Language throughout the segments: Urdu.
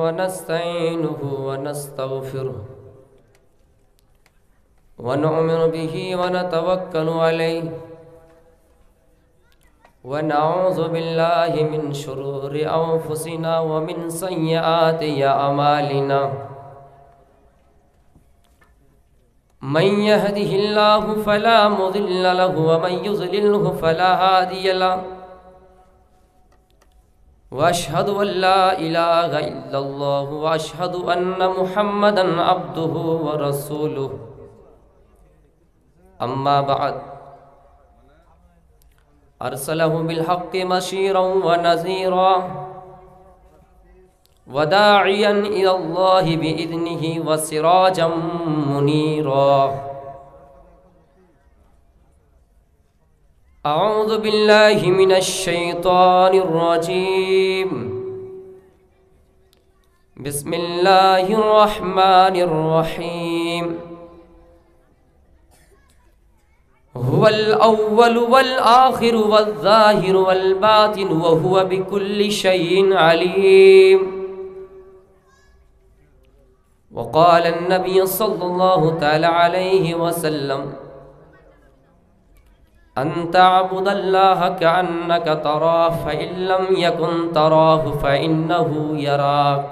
ونستعينه ونستغفره ونؤمن به ونتوكل عليه ونعوذ بالله من شرور أنفسنا ومن سيئات أعمالنا من يهده الله فلا مضل له ومن يضلله فلا هادي له وأشهد أن لا إله إلا الله وأشهد أن محمدا عبده ورسوله أما بعد أرسله بالحق بشيرا ونذيرا وداعيا إلى الله بإذنه وسراجا منيرا أعوذ بالله من الشيطان الرجيم بسم الله الرحمن الرحيم هو الأول والآخر والظاهر والباطن وهو بكل شيء عليم وقال النبي صلى الله تعالى عليه وسلم أن تعبد الله كأنك تراه فإن لم يكن تراه فإنه يراك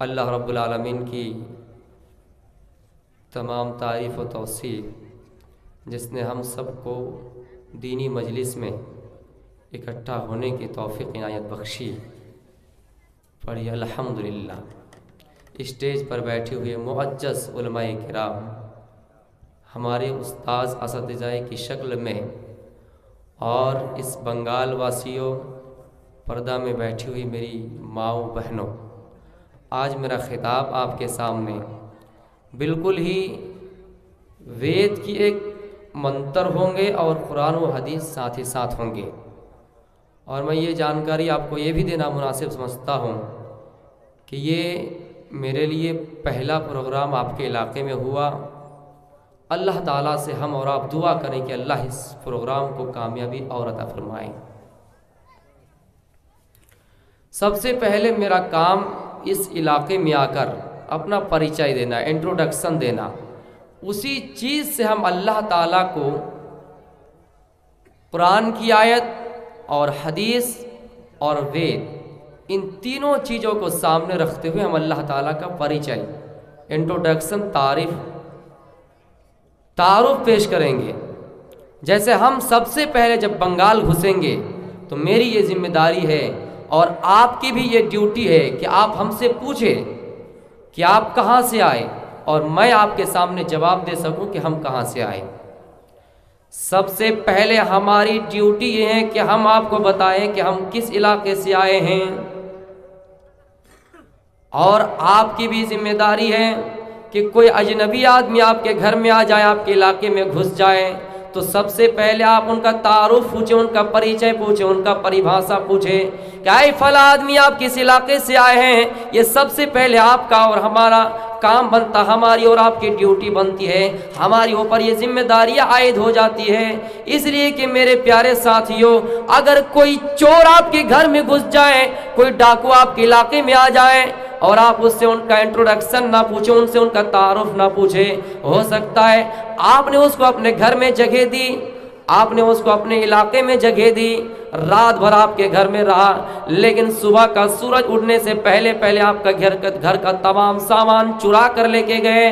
اللہ رب العالمین کی تمام تعریف و توصیف جس نے ہم سب کو دینی مجلس میں اکٹھا ہونے کی توفیق عنایت بخشی، پڑھی الحمدللہ۔ اسٹیج پر بیٹھے ہوئے معزز علماء کرام، ہمارے استاذ اساتذہ کی شکل میں، اور اس بنگال واسیوں، پردہ میں بیٹھی ہوئی میری ماؤں بہنوں، آج میرا خطاب آپ کے سامنے بالکل ہی وید کی ایک منتر ہوں گے اور قرآن و حدیث ساتھ ہی ساتھ ہوں گے، اور میں یہ جانکاری آپ کو یہ بھی دینا مناسب سمجھتا ہوں کہ یہ میرے لیے پہلا پروگرام آپ کے علاقے میں ہوا۔ اللہ تعالیٰ سے ہم اور آپ دعا کریں کہ اللہ اس پروگرام کو کامیابی اور عطا فرمائے۔ سب سے پہلے میرا کام اس علاقے میں آ کر اپنا پریچے دینا، انٹروڈکشن دینا، اسی چیز سے ہم اللہ تعالیٰ کو قرآن کی آیت اور حدیث اور وید، ان تینوں چیزوں کو سامنے رکھتے ہوئے ہم اللہ تعالیٰ کا پریچے، انٹروڈکشن، تعارف پیش کریں گے۔ جیسے ہم سب سے پہلے جب بنگال گھسیں گے تو میری یہ ذمہ داری ہے اور آپ کی بھی یہ ڈیوٹی ہے کہ آپ ہم سے پوچھیں کہ آپ کہاں سے آئے، اور میں آپ کے سامنے جواب دے سکوں کہ ہم کہاں سے آئے۔ سب سے پہلے ہماری ڈیوٹی یہ ہے کہ ہم آپ کو بتائیں کہ ہم کس علاقے سے آئے ہیں، اور آپ کی بھی ذمہ داری ہے کہ کوئی اجنبی آدمی آپ کے گھر میں آ جائے، آپ کے علاقے میں گھس جائے، تو سب سے پہلے آپ ان کا تعارف پوچھیں، ان کا پریچے پوچھیں، ان کا پریبھاشا پوچھیں کہ اے فلاں آدمی آپ کس علاقے سے آئے ہیں۔ یہ سب سے پہلے آپ کا اور ہمارا کام بنتا، ہماری اور آپ کی ڈیوٹی بنتی ہے، ہماری اوپر یہ ذمہ داریاں عائد ہو جاتی ہے۔ اس لیے کہ میرے پیارے ساتھیوں، اگر کوئی چور آپ کے گھر میں گھس جائے، کوئی ڈاکو آپ کے علاقے میں آ جائے اور آپ اس سے ان کا انٹروڈکشن نہ پوچھیں، ان سے ان کا تعارف نہ پوچھیں، ہو سکتا ہے آپ نے اس کو اپنے گھر میں جگہ دی، آپ نے اس کو اپنے علاقے میں جگہ دی، رات بھر آپ کے گھر میں رہا، لیکن صبح کا سورج اٹھنے سے پہلے آپ کا گھر کا تمام سامان چرا کر لے کے گئے،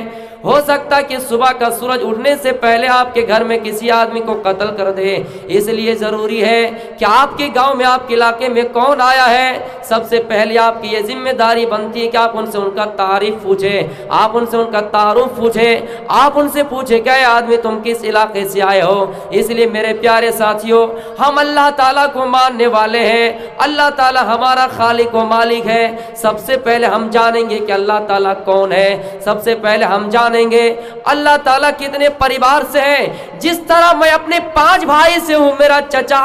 ہو سکتا ہے کہ صبح کا سورج اٹھنے سے پہلے آپ کے گھر میں کسی آدمی کو قتل کر دے. اس لیے ضروری ہے کہ آپ کے گاؤں میں آپ کے علاقے میں کون آیا ہے, سب سے پہلے آپ کی یہ ذمہ داری بنتی ہے کہ آپ ان سے ان کا تعریف پوچھیں, آپ ان سے ان کا تعارف پوچھیں, آپ ان سے پوچھیں کہ اے آدمی تم کس علاقے سے آئے ہو. اس لیے میرے پیارے ساتھیوں, ہم اللہ تعالیٰ کو ماننے والے ہیں, اللہ تعالیٰ ہمارا خالق و مالک ہے. سب سے پہلے ہم جانیں گے کہ اللہ تعالیٰ کون ہے, سب سے پہلے ہم جانیں گے اللہ تعالیٰ کتنے پریوار سے ہیں. جس طرح میں اپنے 5 بھائی سے ہوں, میرا چچا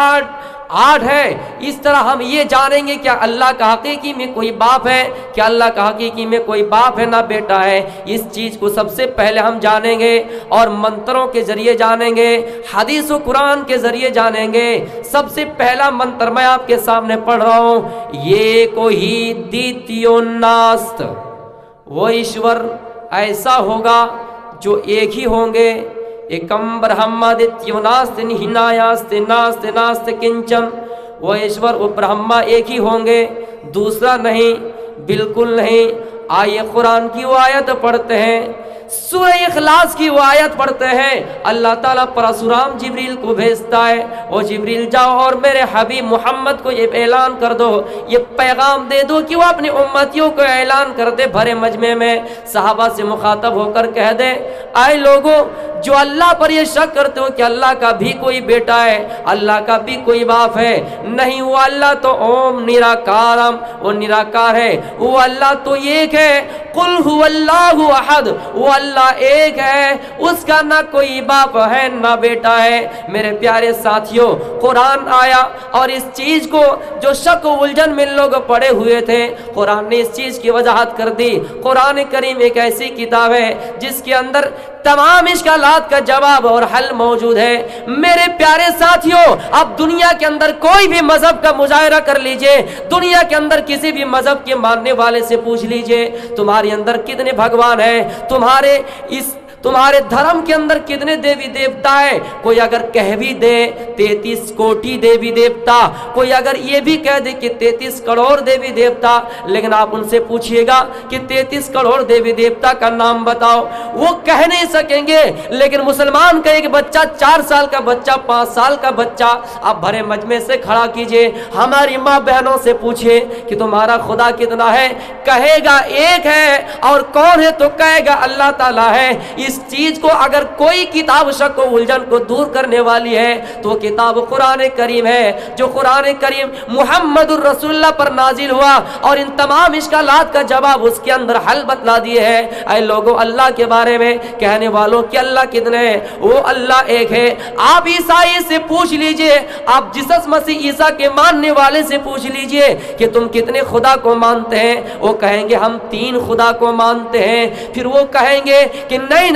8 ہے, اس طرح ہم یہ جانیں گے کہ اللہ کا حقیقی میں کوئی باپ ہے, کہ اللہ کا حقیقی میں کوئی باپ ہے نہ بیٹا ہے. اس چیز کو سب سے پہلے ہم جانیں گے, اور منتروں کے ذریعے جانیں گے, حدیث و قرآن کے ذریعے جانیں گے. سب سے پہلا منتر میں آپ کے سامنے پڑھ رہا ہوں, یہ کوئی دیتیو ناست, وہ ایشور ایسا ہوگا جو ایک ہی ہوں گے. ایکم برہمادتیو ناست نہنایاست ناست ناست کنچن, وہ ایشور وہ برہما ایک ہی ہوں گے, دوسرا نہیں, بالکل نہیں. آئیے قرآن کی وہ آیت پڑھتے ہیں, سورہ اخلاص کی وہ آیت پڑھتے ہیں. اللہ تعالیٰ پرشورام جبریل کو بھیجتا ہے, وہ جبریل جاؤ اور میرے حبیب محمد کو یہ اعلان کر دو, یہ پیغام دے دو کہ وہ اپنی امتیوں کو اعلان کر دے. بھرے مجمع میں صحابہ سے مخاطب ہو کر کہہ دے, اے لوگوں جو اللہ پر یہ شک کرتے ہو کہ اللہ کا بھی کوئی بیٹا ہے, اللہ کا بھی کوئی باپ ہے, نہیں, وہ اللہ تو اوم نراکارم, وہ نراکار ہے, وہ اللہ تو ایک ہے. قل هو اللہ احد, وہ اللہ ایک ہے, اس کا نہ کوئی باپ ہے نہ بیٹا ہے. میرے پیارے ساتھیوں, قرآن آیا اور اس چیز کو جو شک و الجھن میں لوگ پڑے ہوئے تھے, قرآن نے اس چیز کی وضاحت کر دی. قرآن کریم ایک ایسی کتاب ہے جس کے اندر تمام اشکالات کا جواب اور حل موجود ہے. میرے پیارے ساتھیوں, اب دنیا کے اندر کوئی بھی مذہب کا مظاہرہ کر لیجئے, دنیا کے اندر کسی بھی مذہب کے ماننے والے سے پوچھ لیجئے تمہارے اندر کتنے بھگوان ہیں, تمہارے دھرم کے اندر کتنے دیوی دیوتا ہے. کوئی اگر کہہ بھی دے 33 کوٹی دیوی دیوتا, کوئی اگر یہ بھی کہہ دے کہ 33 کروڑ دیوی دیوتا, لیکن آپ ان سے پوچھئے گا کہ 33 کروڑ دیوی دیوتا کا نام بتاؤ, وہ کہہ نہیں سکیں گے. لیکن مسلمان کا ایک بچہ, 4 سال کا بچہ, 5 سال کا بچہ, آپ بھرے مجمع سے کھڑا کیجئے, ہماری ماں بہنوں سے پوچھئے کہ تمہارا خدا کتنا ہے, کہے گا ایک ہے. اور کون ہے تو کہے گا اللہ تعالیٰ ہے. اس چیز کو اگر کوئی کتاب شک و الجھن کو دور کرنے والی ہے تو وہ کتاب قرآن کریم ہے, جو قرآن کریم محمد الرسول اللہ پر نازل ہوا, اور ان تمام اشکالات کا جواب اس کے اندر حل بتلا دیے ہیں. اے لوگوں, اللہ کے بارے میں کہنے والوں کہ اللہ کتنے ہیں, وہ اللہ ایک ہے. آپ عیسائی سے پوچھ لیجئے, آپ جیسس مسیح عیسیٰ کے ماننے والے سے پوچھ لیجئے کہ تم کتنے خدا کو مانتے ہیں, وہ کہیں گے ہم 3 خدا کو مانتے ہیں. پھر وہ کہیں گے کہ نہیں,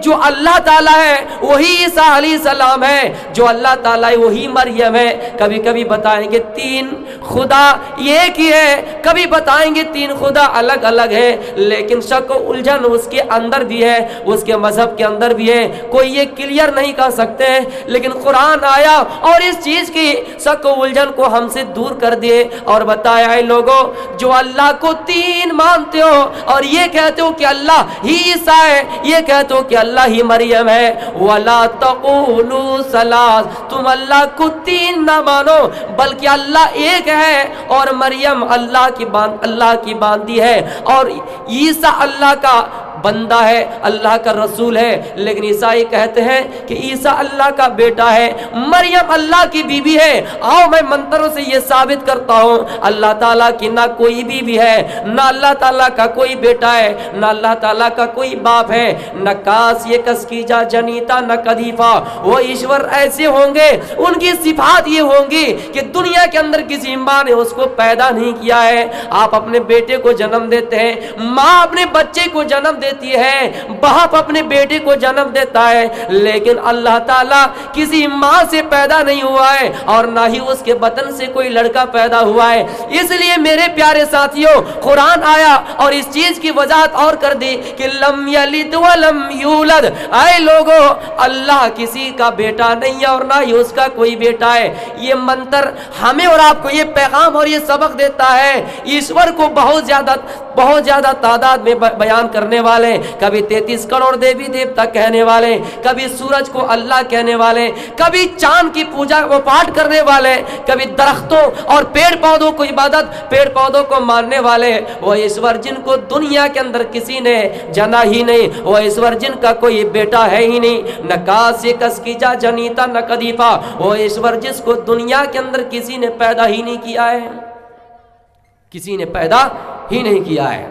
جو اللہ تعالیٰ ہے وہی عیسیٰ علیہ السلام ہے, جو اللہ تعالیٰ ہے وہی مریم ہے. کبھی کبھی بتائیں گے 3 خدا ایک ہی ہے, کبھی بتائیں گے 3 خدا الگ الگ ہے. لیکن شک و الجھن اس کے اندر بھی ہے, اس کے مذہب کے اندر بھی ہے, کوئی یہ کلیئر نہیں کر سکتے. لیکن قرآن آیا اور اس چیز کی شک و الجھن کو ہم سے دور کر دیے اور بتایا, اے لوگوں جو اللہ کو 3 مانتے ہو اور یہ کہتے ہو کہ اللہ ہی عیسیٰ ہے, یہ کہتے ہو کہ اللہ ہی مریم ہے, وَلَا تَقُولُوا ثَلَاث, تم اللہ کو 3 نہ مانو بلکہ اللہ ایک ہے, اور مریم اللہ کی باندی ہے, اور عیسیٰ اللہ کا بندہ ہے, اللہ کا رسول ہے. لیکن عیسائی کہتے ہیں کہ عیسیٰ اللہ کا بیٹا ہے, مریم اللہ کی بیوی ہے. آؤ میں منتروں سے یہ ثابت کرتا ہوں, اللہ تعالیٰ کی نہ کوئی بیوی ہے, نہ اللہ تعالیٰ کا کوئی بیٹا ہے, نہ اللہ تعالیٰ کا کوئی باپ ہے, نہ کاس یہ کس کی جا جنیتا نہ کدیفا. وہ ایشور ایسے ہوں گے, ان کی صفات یہ ہوں گی کہ دنیا کے اندر کسی ماں نے اس کو پیدا نہیں کیا ہے. آپ اپنے بیٹے کو جنم دیتے ہیں, ماں اپنے بچے کو جنم دیتی ہے, باپ اپنے بیٹے کو جنم دیتا ہے, لیکن اللہ تعالیٰ کسی ماں سے پیدا نہیں ہوا ہے اور نہ ہی اس کے بطن سے کوئی لڑکا پیدا ہوا ہے. اس لیے میرے پیارے ساتھیوں, قرآن آیا اور اس چیز کی وضاحت اور کر دی کہ لم یلد ولم یولد. اے لوگوں, اللہ کسی کا بیٹا نہیں ہے اور نہ ہی اس کا کوئی بیٹا ہے. یہ منتر ہمیں اور آپ کو یہ پیغام اور یہ سبق دیتا ہے, ایشور کو بہت زیادہ تعداد میں بیان کرنے والے، کبھی 33 کروڑ دیوی دیوتا کہنے والے، کبھی سورج کو اللہ کہنے والے، کبھی چاند کی پوجا و پاٹ کرنے والے، کبھی درختوں اور پیڑ پودوں کو عبادت، پیڑ پودوں کو ماننے والے، وہ ایشور جن کو دنیا کے اندر کسی نے جنا ہی نہیں، وہ ایشور جن کا کوئی بیٹا ہے ہی نہیں، نہ کاسی کس کی جا جنیتا نہ کدیپا، وہ ایشور جس کو دنیا کے اندر کسی نے پیدا ہی نہیں کیا ہے، کسی نے پیدا ہی نہیں کیا ہے۔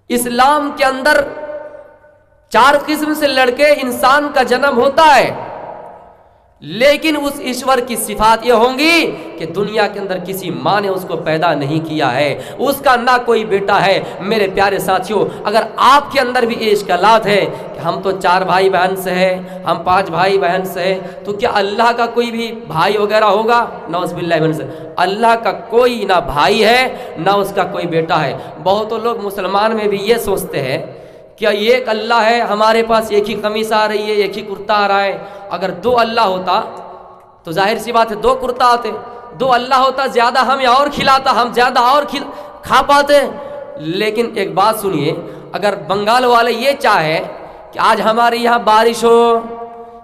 اسلام کے اندر 4 قسم سے لڑکے انسان کا جنم ہوتا ہے، لیکن اس ایشور کی صفات یہ ہوں گی کہ دنیا کے اندر کسی ماں نے اس کو پیدا نہیں کیا ہے، اس کا نہ کوئی بیٹا ہے۔ میرے پیارے ساتھیوں، اگر آپ کے اندر بھی یہ اشکالات ہے کہ ہم تو 4 بھائی بہن سے ہیں، ہم 5 بھائی بہن سے ہیں، تو کیا اللہ کا کوئی بھی بھائی وغیرہ ہوگا؟ نعوذ باللہ من سے، اللہ کا کوئی نہ بھائی ہے نہ اس کا کوئی بیٹا ہے۔ بہت لوگ مسلمان میں بھی یہ سوچتے ہیں کہ ایک اللہ ہے، ہمارے پاس ایک ہی قمیص آ رہی ہے، ایک ہی کرتا آ رہا ہے۔ اگر 2 اللہ ہوتا تو ظاہر سی بات ہے 2 کرتا آتے، 2 اللہ ہوتا زیادہ ہمیں اور کھلاتا، ہم زیادہ اور کھا پاتے۔ لیکن ایک بات سنیے، اگر بنگال والے یہ چاہے کہ آج ہمارے یہاں بارش ہو،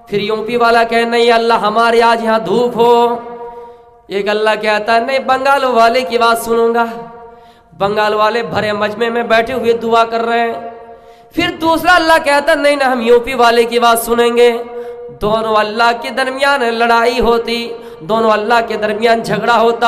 پھر یو پی والا کہے نہیں اللہ ہمارے آج یہاں دھوپ ہو، ایک اللہ کہتا ہے نہیں بنگال والے کی بات سنوں گا، بنگال والے بھرے مجمع میں بیٹھے ہوئے دعا کر رہے ہیں، پھر دوسرا اللہ کہتا نہیں نہ ہم یو پی والے کی بات سنیں گے۔ دونوں اللہ کے درمیان لڑائی ہوتی، دونوں اللہ کے درمیان جھگڑا ہوتا۔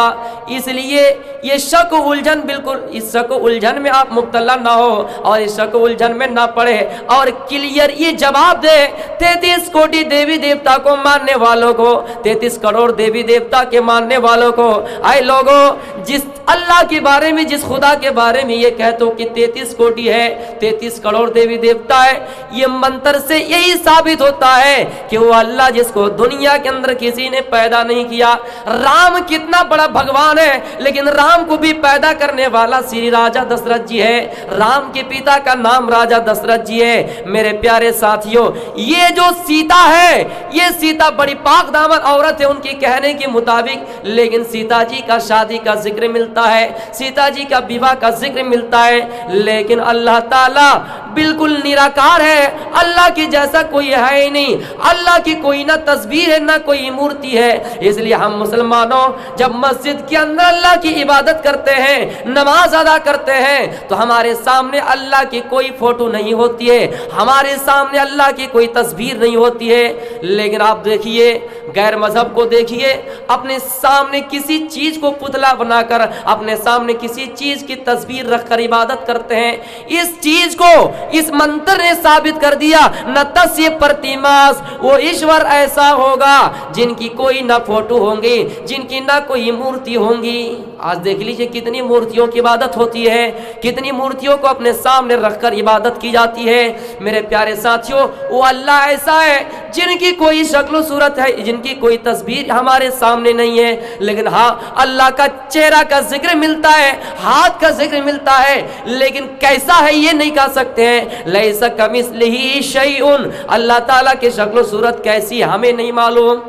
اس لیے یہ شک و الجھن، بالکل اس شک و الجھن میں آپ مبتلا نہ ہو اور اس شک و الجھن میں نہ پڑے، اور کلیئر یہ جواب دے 33 کوٹی دیوی دیوتا کو ماننے والوں کو، 33 کروڑ دیوی دیوتا کے ماننے والوں کو، اے لوگوں جس اللہ کے بارے میں، جس خدا کے بارے میں یہ کہتے ہو کہ 33 کوٹی ہے، 33 کروڑ دیوی دیوتا ہے، یہ منتر سے یہی ثابت ہوتا ہے کہ وہ اللہ جس کو دنیا کے اندر کسی نے پیدا نہیں کیا۔ رام کتنا بڑا بھگوان ہے، لیکن رام کو بھی پیدا کرنے والا سری راجہ دشرتھ جی ہے، رام کے پتا کا نام راجہ دشرتھ جی ہے۔ میرے پیارے ساتھیوں، یہ جو سیتا ہے، یہ سیتا بڑی پاک دامن عورت ہے ان کی کہنے کے مطابق، لیکن سیتا جی کا شادی کا ذکر ملتا ہے، سیتا جی کا بیواہ کا ذکر ملتا ہے، لیکن اللہ تعالیٰ بالکل نراکار ہے، اللہ کی جیسا کوئی ہے ہی نہیں، اللہ کی کوئی نہ تصویر ہے نہ کوئی مورتی ہے۔ اس لیے ہم مسلمانوں جب مسجد کے اندر اللہ کی عبادت کرتے ہیں، نماز ادا کرتے ہیں، تو ہمارے سامنے اللہ کی کوئی فوٹو نہیں ہوتی ہے، ہمارے سامنے اللہ کی کوئی تصویر نہیں ہوتی ہے۔ لیکن آپ دیکھیے غیر مذہب کو، دیکھیے اپنے سامنے کسی چیز کو پتلا بنا کر، اپنے سامنے کسی چیز کی تصویر رکھ کر عبادت کرتے ہیں۔ اس چیز کو اس منتر نے ثابت کر دیا، نہ تسیہ پرتیماس، وہ ایشور ایسا ہوگا جن کی کوئی نہ فوٹو ہوں گی، جن کی نہ کوئی مورتی ہوں گی۔ آج دیکھ لیجئے کتنی مورتیوں کی عبادت ہوتی ہے، کتنی مورتیوں کو اپنے سامنے رکھ کر عبادت کی جاتی ہے۔ میرے پیارے ساتھیوں، وہ اللہ ایسا ہے جن کی کوئی شکل و صورت ہے، جن کی کوئی تصویر ہمارے سامنے نہیں ہے، لیکن ہاں اللہ کا چہرہ کا ذکر ملتا ہے، ہاتھ کا ذکر ملتا ہے، لیکن کیسا ہے یہ نہیں کہہ سکتے ہیں۔ لیس کمثلہ شیء، اللہ تعالیٰ کی شکل و صورت کیسی ہمیں نہیں معلوم،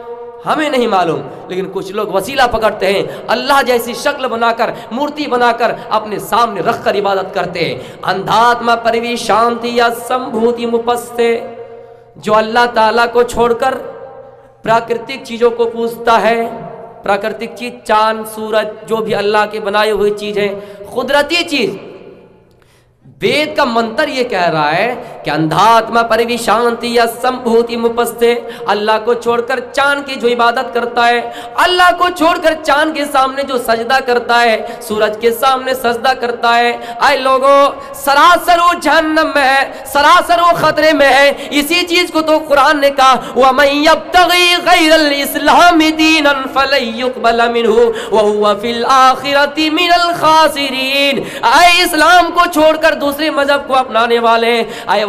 ہمیں نہیں معلوم، لیکن کچھ لوگ وسیلہ پکڑتے ہیں، اللہ جیسی شکل بنا کر، مورتی بنا کر اپنے سامنے رکھ کر عبادت کرتے ہیں۔ اندھاتما پروی شانتی یا سمبھوتی مپستے، جو اللہ تعالیٰ کو چھوڑ کر پراکرتک چیزوں کو پوجتا ہے، پراکرتک چیز چاند سورج جو بھی اللہ کے بنائے ہوئے چیز ہے، قدرتی چیز، وید کا منتر یہ کہہ رہا ہے کہ اندھاتما پروی شانتی یا سمبھوتی مپستے، اللہ کو چھوڑ کر چاند کی جو عبادت کرتا ہے، اللہ کو چھوڑ کر چاند کے سامنے جو سجدہ کرتا ہے، سورج کے سامنے سجدہ کرتا ہے، اے لوگوں سراسر وہ جہنم میں ہے، سراسر وہ خطرے میں ہے۔ اسی چیز کو تو قرآن نے کہا وَمَن يَبْتَغِي غَيْرَ الْإِسْلَامِ دِينًا فَلَن يُقْبَلَ مِنْهُ وَهُوَ فِي الْآخِرَةِ مِنَ الْخَاسِرِينَ۔ اے اسلام کو چھوڑ کر دوسرے مذہب کو اپنانے والے، اے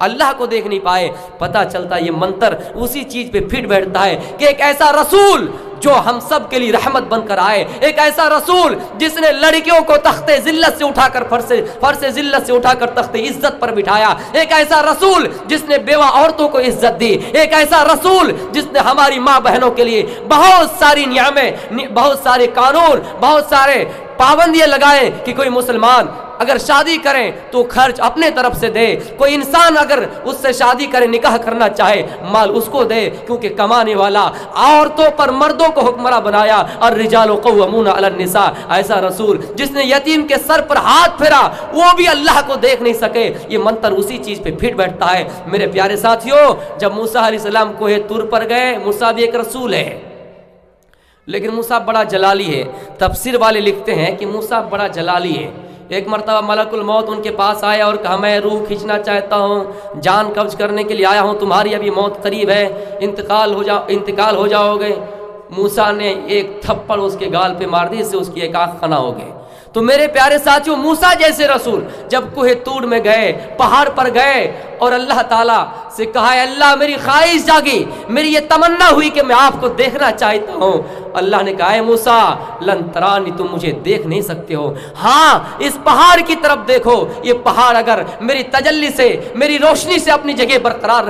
اللہ کو دیکھ نہیں پائے. پتہ چلتا یہ منتر اسی چیز پہ پھٹ بیٹھتا ہے کہ ایک ایسا رسول جو ہم سب کے لیے رحمت بن کر آئے, ایک ایسا رسول جس نے لڑکیوں کو تخت ذلت سے اٹھا کر فرش ذلت سے اٹھا کر تخت عزت پر بٹھایا, ایک ایسا رسول جس نے بیوہ عورتوں کو عزت دی, ایک ایسا رسول جس نے ہماری ماں بہنوں کے لیے بہت ساری نعمیں, بہت سارے قانون, بہت سارے پابندیاں لگائیں کہ کوئی مسلمان اگر شادی کریں تو خرچ اپنے طرف سے دے, کوئی انسان اگر اس سے شادی کرے, نکاح کرنا چاہے, مال اس کو دے, کیونکہ کمانے والا. عورتوں پر مردوں کو حکمراں بنایا, اور الرجال قوامون علی النساء. ایسا رسول جس نے یتیم کے سر پر ہاتھ پھیرا, وہ بھی اللہ کو دیکھ نہیں سکے. یہ منتر اسی چیز پہ پھٹ بیٹھتا ہے. میرے پیارے ساتھیوں, جب موسیٰ علیہ السلام کوہ طور پر گئے, موسیٰ بھی ایک رسول ہے لیکن موسیٰ بڑا جلالی ہے. تفسیر والے لکھتے ہیں کہ موسیٰ بڑا جلالی ہے. ایک مرتبہ ملک الموت ان کے پاس آیا اور کہا میں روح کھینچنا چاہتا ہوں, جان قبض کرنے کے لیے آیا ہوں, تمہاری ابھی موت قریب ہے, انتقال ہو جاؤ گے. موسیٰ نے ایک تھپڑ اس کے گال پہ مار دی, اس سے اس کی ایک آنکھ فنا ہو گئی. تو میرے پیارے ساتھیوں, موسیٰ جیسے رسول جب کوہ طور میں گئے, پہاڑ پر گئے اور اللہ تعالیٰ سے کہا ہے اللہ میری خواہش جاگی, میری یہ تمنا ہوئی کہ میں آپ کو دیکھنا چاہتا ہوں. اللہ نے کہا ہے موسیٰ لن ترانی, تم مجھے دیکھ نہیں سکتے ہو, ہاں اس پہاڑ کی طرف دیکھو, یہ پہاڑ اگر میری تجلی سے, میری روشنی سے اپنی جگہ برقرار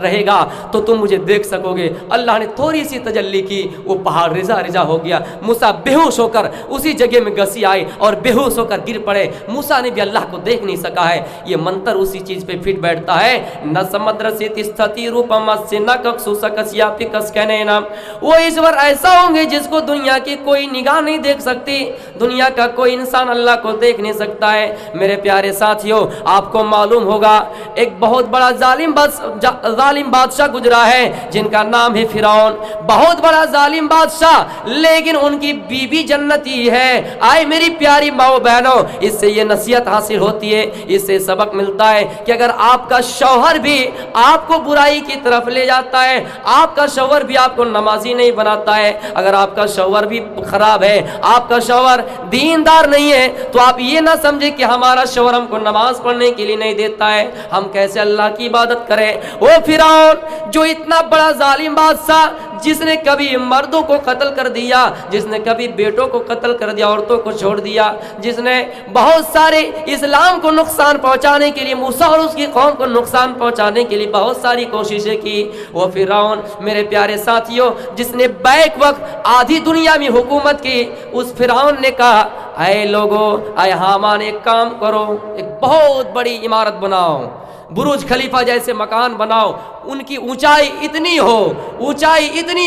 رہے گا تو تم مجھے دیکھ سکو گے. اللہ نے تھوڑی سی تجلی کی, وہ پہاڑ رضا ہو گیا. موسیٰ بے ہوش ہو کر اسی جگہ میں گھسی آئے اور بے ہوش ہو کر گر پڑے. موسیٰ نے بھی اللہ کو دیکھ نہیں سکا ہے. یہ منتر اسی چیز پہ پھٹ بیٹھتا ہے. نہ سمندر سے تستتی روپم سے نہ ککسو سکسیا پکس کہنے نا, وہ ایشور ایسا ہوں گے جس کو دنیا کی کوئی نگاہ نہیں دیکھ سکتی, دنیا کا کوئی انسان اللہ کو دیکھ نہیں سکتا ہے. میرے پیارے ساتھیوں, آپ کو معلوم ہوگا ایک بہت بڑا ظالم بادشاہ گزرا ہے جن کا نام ہے فرعون. بہت بڑا ظالم بادشاہ, لیکن ان کی بیوی جنتی ہے. آئے میری پیاری ماؤں بہنوں, اس سے یہ نصیحت حاصل ہوتی ہے, اس سے سبق ملتا ہے کہ اگر آپ کا شوہر بھی آپ کو برائی کی طرف لے جاتا ہے, آپ کا شوہر بھی آپ کو نمازی نہیں بناتا ہے, اگر آپ کا شوہر بھی خراب ہے, آپ کا شوہر دیندار نہیں ہے, تو آپ یہ نہ سمجھے کہ ہمارا شوہر ہم کو نماز پڑھنے کے لیے نہیں دیتا ہے, ہم کیسے اللہ کی عبادت کریں. وہ فرعون جو اتنا بڑا ظالم بادشاہ, جس نے کبھی مردوں کو قتل کر دیا, جس نے کبھی بیٹوں کو قتل کر دیا, عورتوں کو چھوڑ دیا, جس نے بہت سارے اسلام کو نقصان پہنچانے کے لیے, موسیٰ اور اس کی قوم کو نقصان پہنچانے کے لیے بہت ساری کوششیں کی, وہ فرعون میرے پیارے ساتھیوں جس نے بیک وقت آدھی دنیا میں حکومت کی, اس فرعون نے کہا اے لوگو, اے حامان, ایک کام کرو, ایک بہت بڑی عمارت بناؤ, برج خلیفہ جیسے مکان بناؤ, ان کی اونچائی اتنی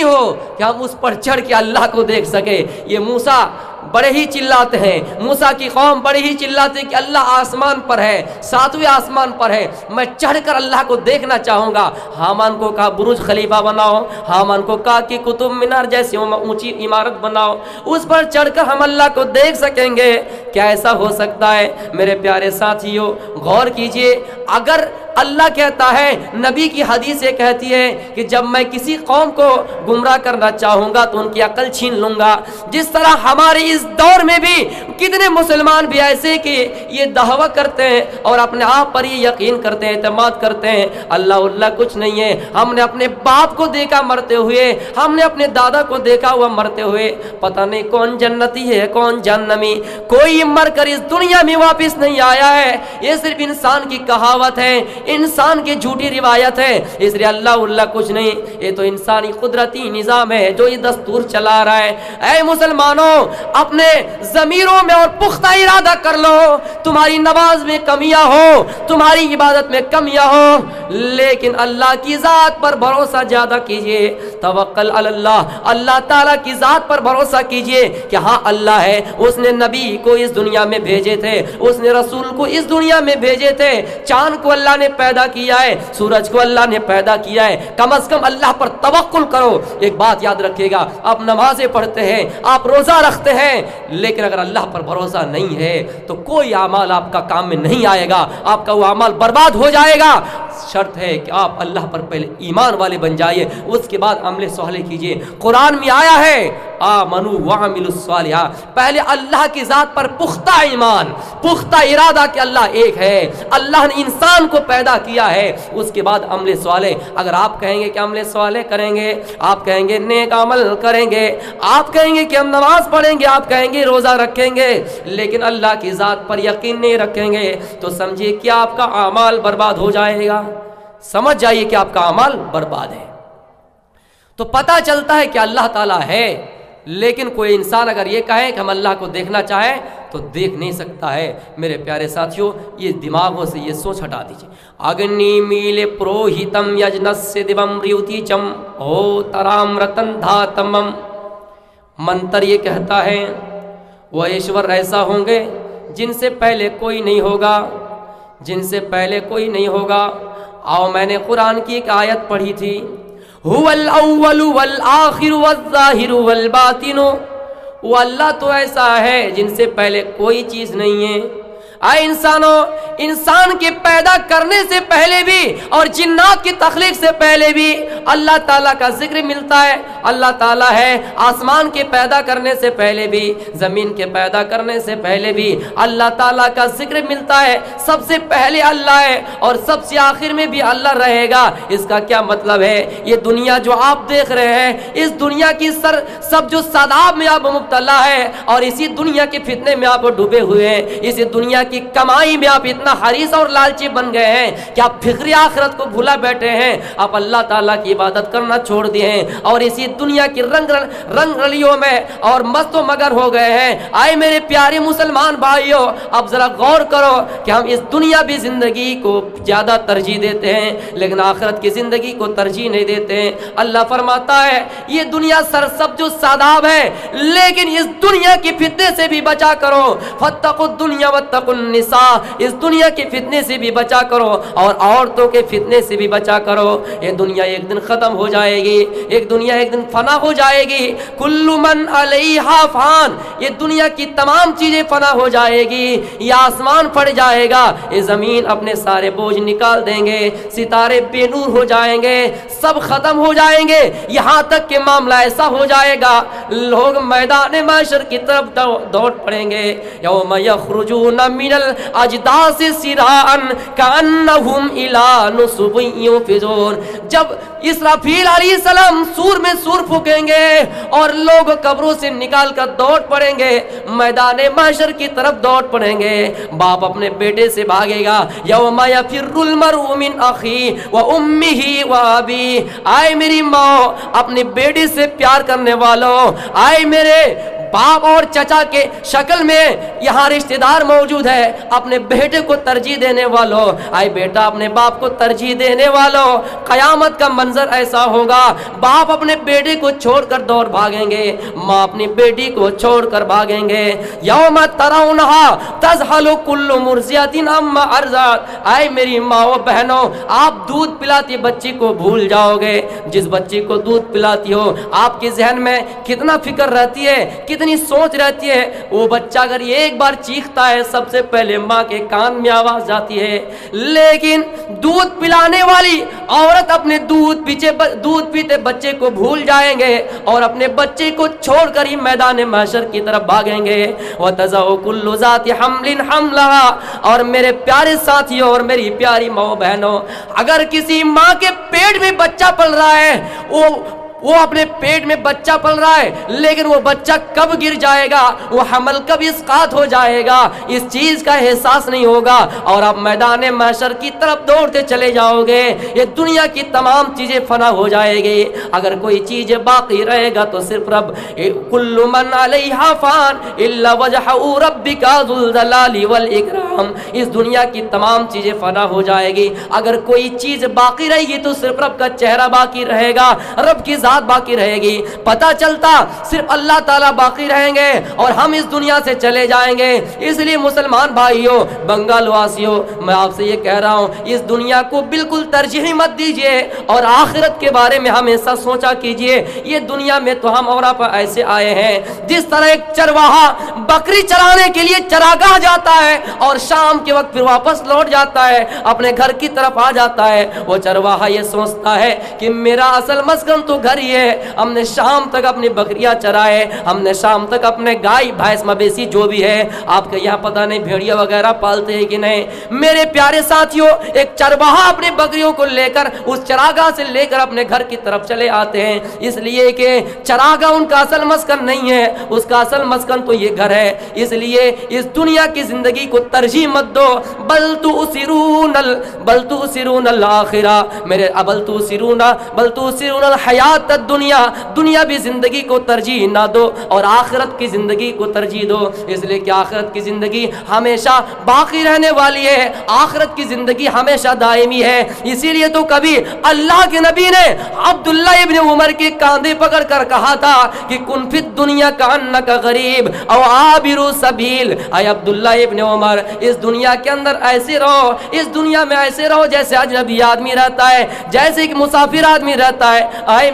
ہو کہ ہم اس پر چڑھ کے اللہ کو دیکھ سکے. یہ موسیٰ بڑے ہی چلاتے ہیں, موسیٰ کی قوم بڑے ہی چلاتے ہیں کہ اللہ آسمان پر ہے, ساتویں آسمان پر ہے, میں چڑھ کر اللہ کو دیکھنا چاہوں گا. حامان کو کہا برج خلیفہ بناؤ, حامان کو کہا کہ قطب مینار جیسی اونچی عمارت بناؤ, اس پر چڑھ کر ہم اللہ کو دیکھ سکیں گے. کیا ایسا ہو سکتا ہے؟ میرے پیارے ساتھیوں غور کیجئے, اگر اللہ کہتا ہے, نبی کی حدیث یہ کہتی ہے کہ جب میں کسی قوم کو گمراہ کرنا چاہوں گا تو ان کی عقل چھین لوں گا. جس طرح ہمارے اس دور میں بھی کتنے مسلمان بھی ایسے کہ یہ دعویٰ کرتے ہیں اور اپنے آپ پر یہ یقین کرتے ہیں, اعتماد کرتے ہیں اللہ کچھ نہیں ہے. ہم نے اپنے باپ کو دیکھا مرتے ہوئے, ہم نے اپنے دادا کو دیکھا ہوا مرتے ہوئے, پتہ نہیں کون جنتی ہے کون جہنمی, کوئی مر کر اس دنیا میں واپس نہیں آیا ہے. یہ صرف انسان کی کہاوت ہے, انسان کی جھوٹی روایت ہے. اس لیے اللہ کچھ نہیں, یہ تو انسانی قدرتی نظام ہے جو یہ دستور چلا رہا ہے. اے مسلمانوں, اپنے ضمیروں میں اور پختہ ارادہ کر لو, تمہاری نماز میں کمیاں ہو, تمہاری عبادت میں کمیاں ہو, لیکن اللہ کی ذات پر بھروسہ زیادہ کیجئے. توکل علی اللہ, اللہ تعالیٰ کی ذات پر بھروسہ کیجئے کہ ہاں اللہ ہے, اس نے نبی کو اس دنیا میں بھیجے تھے, اس نے رسول کو اس دنیا میں بھیجے تھے, چاند کو اللہ نے پیدا کیا ہے, سورج کو اللہ نے پیدا کیا ہے. کم از کم اللہ پر توکل کرو. ایک بات یاد رکھیے گا, آپ نمازیں پڑھتے ہیں, آپ روزہ رکھتے ہیں, لیکن اگر اللہ پر بھروسہ نہیں ہے تو کوئی اعمال آپ کا کام میں نہیں آئے گا, آپ کا وہ اعمال برباد ہو جائے گا. شرط ہے کہ آپ اللہ پر پہلے ایمان والے بن جائیے, اس کے بعد عمل صالح کیجئے. قرآن میں آیا ہے آمنوا وعملوا الصالحات، پہلے اللہ کی ذات پر پختہ ایمان، پختہ ارادہ کہ اللہ ایک ہے، اللہ نے انسان کو پیدا کیا ہے، اس کے بعد عمل صالح۔ اگر آپ کہیں گے کہ عمل صالح کریں گے، آپ کہیں گے نیک عمل کریں گے، آپ کہیں گے کہ ہم نماز پڑھیں گے، آپ کہیں گے روزہ رکھیں گے، لیکن اللہ کی ذات پر یقین نہیں رکھیں گے، تو سمجھیے کہ آپ کا اعمال برباد ہو جائے گا، سمجھ جائیے کہ آپ کا اعمال برباد ہے۔ تو پتہ چلتا ہے کہ اللہ تعالیٰ ہے، لیکن کوئی انسان اگر یہ کہے کہ ہم اللہ کو دیکھنا چاہیں تو دیکھ نہیں سکتا ہے۔ میرے پیارے ساتھیوں، یہ دماغوں سے یہ سوچ ہٹا دیجیے۔ اگنی میل پروہتم یجنس دیوم ریوتی چم او ترام رتن دھاتمم، منتر یہ کہتا ہے وہ ایشور ایسا ہوں گے جن سے پہلے کوئی نہیں ہوگا، جن سے پہلے کوئی نہیں ہوگا۔ آؤ میں نے قرآن کی ایک آیت پڑھی تھی، هو الاول والآخر والظاہر والباطن، وہ اللہ تو ایسا ہے جن سے پہلے کوئی چیز نہیں ہے۔ اے انسانوں، انسان کے پیدا کرنے سے پہلے بھی اور جنات کی تخلیق سے پہلے بھی اللہ تعالیٰ کا ذکر ملتا ہے۔ اللہ تعالیٰ ہے، آسمان کے پیدا کرنے سے پہلے بھی، زمین کے پیدا کرنے سے پہلے بھی اللہ تعالیٰ کا ذکر ملتا ہے۔ سب سے پہلے اللہ ہے اور سب سے آخر میں بھی اللہ رہے گا۔ اس کا کیا مطلب ہے؟ یہ دنیا جو آپ دیکھ رہے ہیں، اس دنیا کی سب جو ساداب میں آپ مبتلا ہے اور اسی دنیا کے فتنے میں آپ ڈوبے ہوئے ہیں، اسی دنیا کی کمائی میں آپ اتنا حریص اور لالچی بن گئے ہیں کہ آپ فکری آخرت کو بھولا بیٹھے ہیں، آپ اللہ تعالیٰ کی عبادت کرنا چھوڑ دیے ہیں اور اسی دنیا کی رنگ رلیوں میں اور مست و مگر ہو گئے ہیں۔ آئے میرے پیارے مسلمان بھائیوں، اب ذرا غور کرو کہ ہم اس دنیاوی زندگی کو زیادہ ترجیح دیتے ہیں لیکن آخرت کی زندگی کو ترجیح نہیں دیتے ہیں۔ اللہ فرماتا ہے یہ دنیا سرسبز و ساداب ہے لیکن اس دنیا کی فتنے سے بھی بچا کرو، فاتقوا الدنیا واتقوا النساء، اس دنیا کے فتنے سے بھی بچا کرو اور عورتوں کے فتنے سے بھی بچا کرو۔ یہ دنیا ایک دن ختم ہو جائے گی، ایک دنیا ایک دن فنا ہو جائے گی۔ کل من علیہا فان، یہ دنیا کی تمام چیزیں فنا ہو جائے گی، یہ آسمان پھٹ جائے گا، یہ زمین اپنے سارے بوجھ نکال دیں گے، ستارے بے نور ہو جائیں گے، سب ختم ہو جائیں گے، یہاں تک کہ معاملہ ایسا ہو جائے گا لوگ میدان محشر کی طرف دوڑ پڑیں گے۔ یوم یخرجون من الاجداث سراعا کانہم الی نصب یوفضون، جب اسرافیل علیہ السلام سور میں سور پھونکیں گے اور لوگ قبروں سے نکال کر دوڑ پڑیں گے، میدان محشر کی طرف دوڑ پڑیں گے، باپ اپنے بیٹے سے بھاگے گا۔ یوم یفر المرء من اخی و امہ و ابی، آئے میری ماں اپنی بیٹی سے پیار کرنے والوں، آئے میرے باپ اور چچا کے شکل میں یہاں رشتہ دار موجود ہے، اپنے بیٹے کو ترجیح دینے والوں، آئے بیٹا اپنے باپ کو ترجیح دینے والوں، قیامت کا منظر ایسا ہوگا، باپ اپنے بیٹے کو چھوڑ کر دوڑ بھاگیں گے، ماں اپنی بیٹی کو چھوڑ کر بھاگیں گے۔ یوم ترونہا تذہل کل مرضعۃ عما ارضعت، آئے میری ماں و بہنوں، آپ دودھ پلاتی بچی کو بھول جاؤ گے، جس بچی کو دودھ پلاتی ہو آپ کے ذہن میں کتنا فکر رہتی ہے، کتنی سوچ رہتی ہے۔ وہ بچہ اگر ایک بار چیختا ہے سب سے پہلے ماں کے کان میں آواز جاتی ہے، لیکن دودھ پلانے والی عورت اپنے دودھ پیتے بچے کو بھول جائیں گے اور اپنے بچے کو چھوڑ کر ہی میدان محشر کی طرف بھاگیں گے۔ وَتَضَعُ كُلُّ ذَاتِ حَمْلٍ حَمْلَهَا، اور میرے پیارے ساتھیوں اور میری پیاری ماں بہنوں، اگر کسی ماں کے پیٹ میں بچہ پل رہا ہے، وہ اپنے پیٹ میں بچہ پل رہا ہے لیکن وہ بچہ کب گر جائے گا، وہ حمل کب اسقاط ہو جائے گا، اس چیز کا احساس نہیں ہوگا اور آپ میدان محشر کی طرف دوڑتے چلے جاؤ گے۔ یہ دنیا کی تمام چیزیں فنا ہو جائے گی، اگر کوئی چیز باقی رہے گا تو صرف رب۔ کل من علیہا فان الا وجہ ربک ذو الجلال والاکرام، اس دنیا کی تمام چیزیں فنا ہو جائے گی، اگر کوئی چیز باقی رہے گی تو صرف رب کا چہرہ باقی رہے گا، رب کی باقی رہے گی۔ پتہ چلتا صرف اللہ تعالیٰ باقی رہیں گے اور ہم اس دنیا سے چلے جائیں گے۔ اس لیے مسلمان بھائیوں، بنگال واسیوں، میں آپ سے یہ کہہ رہا ہوں اس دنیا کو بالکل ترجیح مت دیجئے اور آخرت کے بارے میں ہمیشہ سوچا کیجئے۔ یہ دنیا میں تو ہم اور آپ ایسے آئے ہیں جس طرح ایک چرواہا بکری چرانے کے لیے چراگاہ جاتا ہے اور شام کے وقت پھر واپس لوٹ جاتا ہے، اپنے گھر کی طرف آ جاتا ہے، وہ چرواہا یہ سوچتا ہے کہ میرا اصل مسکن تو گھر شہری ہے, ہم نے شام تک اپنی بکریاں چرائے, ہم نے شام تک اپنے گائے بھینس مویشی جو بھی ہے, آپ کے یہاں پتہ نہیں بھیڑیا وغیرہ پالتے ہیں کہ نہیں. میرے پیارے ساتھیوں, ایک چرواہا اپنی بکریوں کو لے کر اس چراگاہ سے لے کر اپنے گھر کی طرف چلے آتے ہیں, اس لیے کہ چراگاہ ان کا اصل مسکن نہیں ہے, اس کا اصل مسکن تو یہ گھر ہے. اس لیے اس دنیا کی زندگی کو ترجیح مت دو, بل تؤثرون الآخرہ, میرے بل تؤثرون الحیات الدنیا, دنیا بھی زندگی کو ترجیح نہ دو اور آخرت کی زندگی کو ترجیح دو, اس لیے کہ آخرت کی زندگی ہمیشہ باقی رہنے والی ہے, آخرت کی زندگی ہمیشہ دائمی ہے. اسی لیے تو کبھی اللہ کے نبی نے عبداللہ ابن عمر کے کاندھے پکڑ کر کہا تھا کہ کن فی الدنیا کأنک غریب او عابر سبیل, اے عبداللہ ابن عمر اس دنیا کے اندر ایسے رہو, اس دنیا میں ایسے رہو جیسے اجنبی آدمی رہتا ہے, جیسے ایک مسافر آدمی رہتا ہے. اے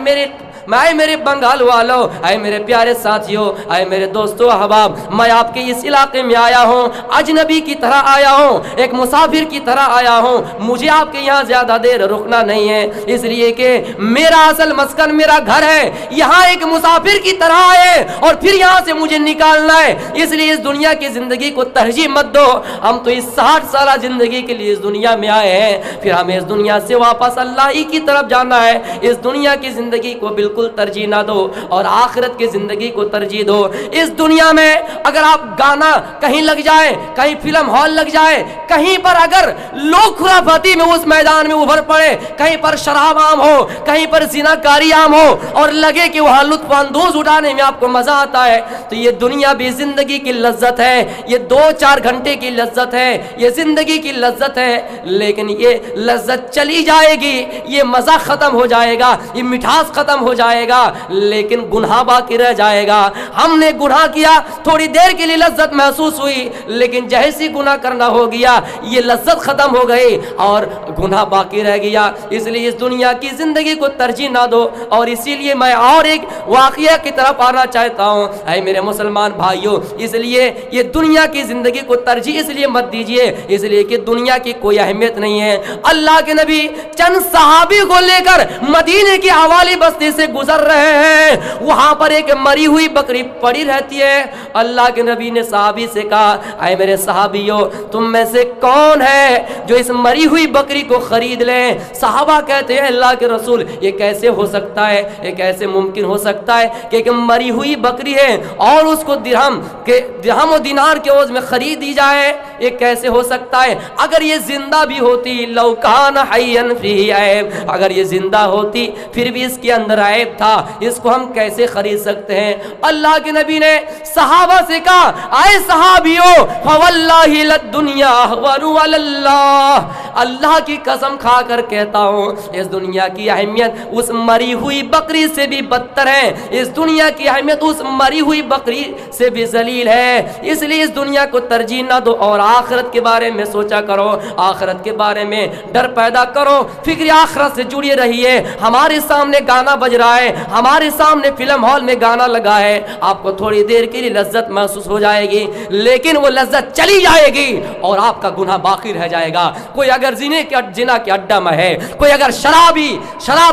میرے بنگال والوں, اے میرے پیارے ساتھیوں, اے میرے دوستو احباب, میں آپ کے اس علاقے میں آیا ہوں, اجنبی کی طرح آیا ہوں, ایک مسافر کی طرح آیا ہوں, مجھے آپ کے یہاں زیادہ دیر رکنا نہیں ہے, اس لیے کہ میرا اصل مسکن میرا گھر ہے, یہاں ایک مسافر کی طرح آئے اور پھر یہاں سے مجھے نکالنا ہے. اس لیے اس دنیا کی زندگی کو ترجیح مت دو, ہم تو اس 60 سالہ زندگی کے لیے اس دنیا میں آئے ہیں, پھر ہمیں اس دنیا سے واپس اللہ ہی کی طرف جانا ہے. اس دنیا کی زندگی کو بالکل ترجیح نہ دو اور آخرت کی زندگی کو ترجیح دو. اس دنیا میں اگر آپ گانا کہیں لگ جائے, کہیں فلم ہال لگ جائے, کہیں پر اگر لوگ خرافاتی میں اس میدان میں ابھر پڑے, کہیں پر شراب عام ہو, کہیں پر زنا کاری عام ہو اور لگے کہ وہاں لطف اندوز اٹھانے میں آپ کو مزہ آتا ہے, تو یہ دنیا بھی زندگی کی لذت ہے, یہ 2-4 گھنٹے کی لذت ہے, یہ زندگی کی لذت ہے, لیکن یہ لذت چلی جائے گی, یہ مزہ ختم ہو جائے گا, یہ مٹھاس ختم ہو جائے گا, لیکن گناہ باقی رہ جائے گا. ہم نے گناہ کیا, تھوڑی دیر کے لیے لذت محسوس ہوئی, لیکن جیسی گناہ کرنا ہو گیا یہ لذت ختم ہو گئی اور گناہ باقی رہ گیا. اس لیے اس دنیا کی زندگی کو ترجیح نہ دو. اور اسی لیے میں اور ایک واقعہ کی طرف آنا چاہتا ہوں, اے میرے مسلمان بھائیوں, اس لیے یہ دنیا کی زندگی کو ترجیح اس لیے مت دیجئے, اس لیے کہ دنیا کی کوئی اہمیت نہیں ہے. اللہ کے نبی چند صحابی کو لے کر مدینے کی حوالی بستی سے گزر رہے ہیں, وہاں پر ایک مری ہوئی بکری پڑی رہتی ہے. اللہ کے نبی نے صحابی سے کہا, اے میرے صحابیوں, تم میں سے کون ہے جو اس مری ہوئی بکری کو خرید لے؟ صحابہ کہتے ہیں اللہ کے رسول, یہ کیسے ہو سکتا ہے, یہ کیسے ممکن ہو سکتا ہے کہ ایک مری ہوئی بکری ہے اور اس کو درہم و دینار کے عوض میں خرید دی جائے, یہ کیسے ہو سکتا ہے؟ اگر یہ زندہ بھی ہوتی, لو کان حیا فیہ عیب, اگر یہ زندہ ہوتی پھر بھی اس کے اندر عیب تھا, اس کو ہم کیسے خرید سکتے ہیں؟ اللہ کے نبی نے صحابہ سے کہا, اے صحابیوں, فواللہ للدنیا احور علی اللہ, اللہ کی قسم کھا کر کہتا ہوں اس دنیا کی اہمیت اس مری ہوئی بکری سے بھی بدتر ہے, اس دنیا کی اہمیت اس مری ہوئی بکری سے بھی ذلیل ہے. اس لیے اس دنیا کو ترجیح نہ دو اور آخرت کے بارے میں سوچا کرو, آخرت کے بارے میں ڈر پیدا کرو, فکر آخرت سے جڑے رہیے. ہمارے سامنے گانا بج رہا ہے, ہمارے سامنے فلم ہال میں گانا لگا ہے, آپ کو تھوڑی دیر کے لیے لذت محسوس ہو جائے گی, لیکن وہ لذت چلی جائے گی اور آپ کا گناہ باقی رہ جائے گا. کوئی اگر زنا کے اڈا میں ہے, کوئی اگر شراب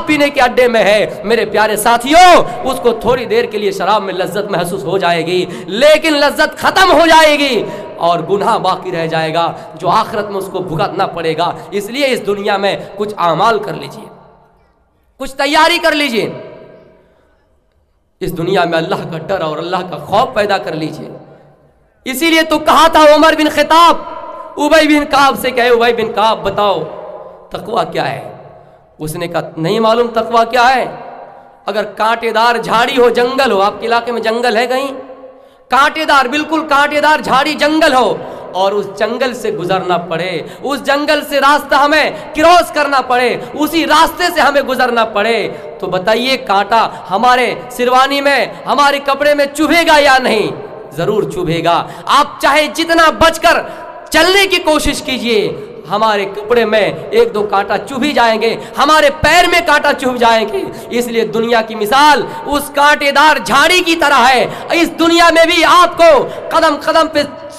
پینے کے اڈے میں ہے, میرے پیارے ساتھیوں, اس کو تھوڑی دیر کے لیے شراب میں لذت محسوس ہو جائے گی, لیکن لذت ختم ہو جائے گی اور گناہ باقی رہ جائے گا جو آخرت میں اس کو بھگتنا پڑے گا. اس لیے اس دنیا میں کچھ اعمال کر لیجئے, کچھ تیاری کر لیجئے, اس دنیا میں اللہ کا ڈر اور اللہ کا خوف پیدا کر لیجئے. اسی لیے تو کہا تھا عمر بن خطاب ابی بن کعب سے, کہے ابی بن کعب بتاؤ تقویٰ کیا ہے؟ اس نے کہا نہیں معلوم تقویٰ کیا ہے. اگر کانٹے دار جھاڑی ہو, جنگل ہو, آپ کے علاقے میں جنگل ہے کہیں, کانٹے دار, بالکل کانٹے دار جھاڑی جنگل ہو اور اس جنگل سے گزرنا پڑے, اس جنگل سے راستہ ہمیں کراس کرنا پڑے, اسی راستے سے ہمیں گزرنا پڑے, تو بتائیے کانٹا ہمارے شیروانی میں, ہمارے کپڑے میں چبھے گا یا نہیں؟ ضرور چبھے گا. آپ چاہے جتنا بچ کر چلنے کی کوشش کیجئے, ہمارے کپڑے میں 1-2 کانٹا چبھ ہی جائیں گے, ہمارے پیر میں کانٹا چبھ جائیں گے. اس لیے دنیا کی مثال اس کانٹے دار جھاڑی کی طرح ہے. اس دنیا میں بھی آپ کو قدم قدم پہ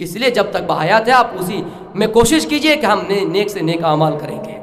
اس لیے جب تک بحیات ہے آپ اسی میں کوشش کیجئے کہ ہم نیک سے نیک اعمال کریں گے۔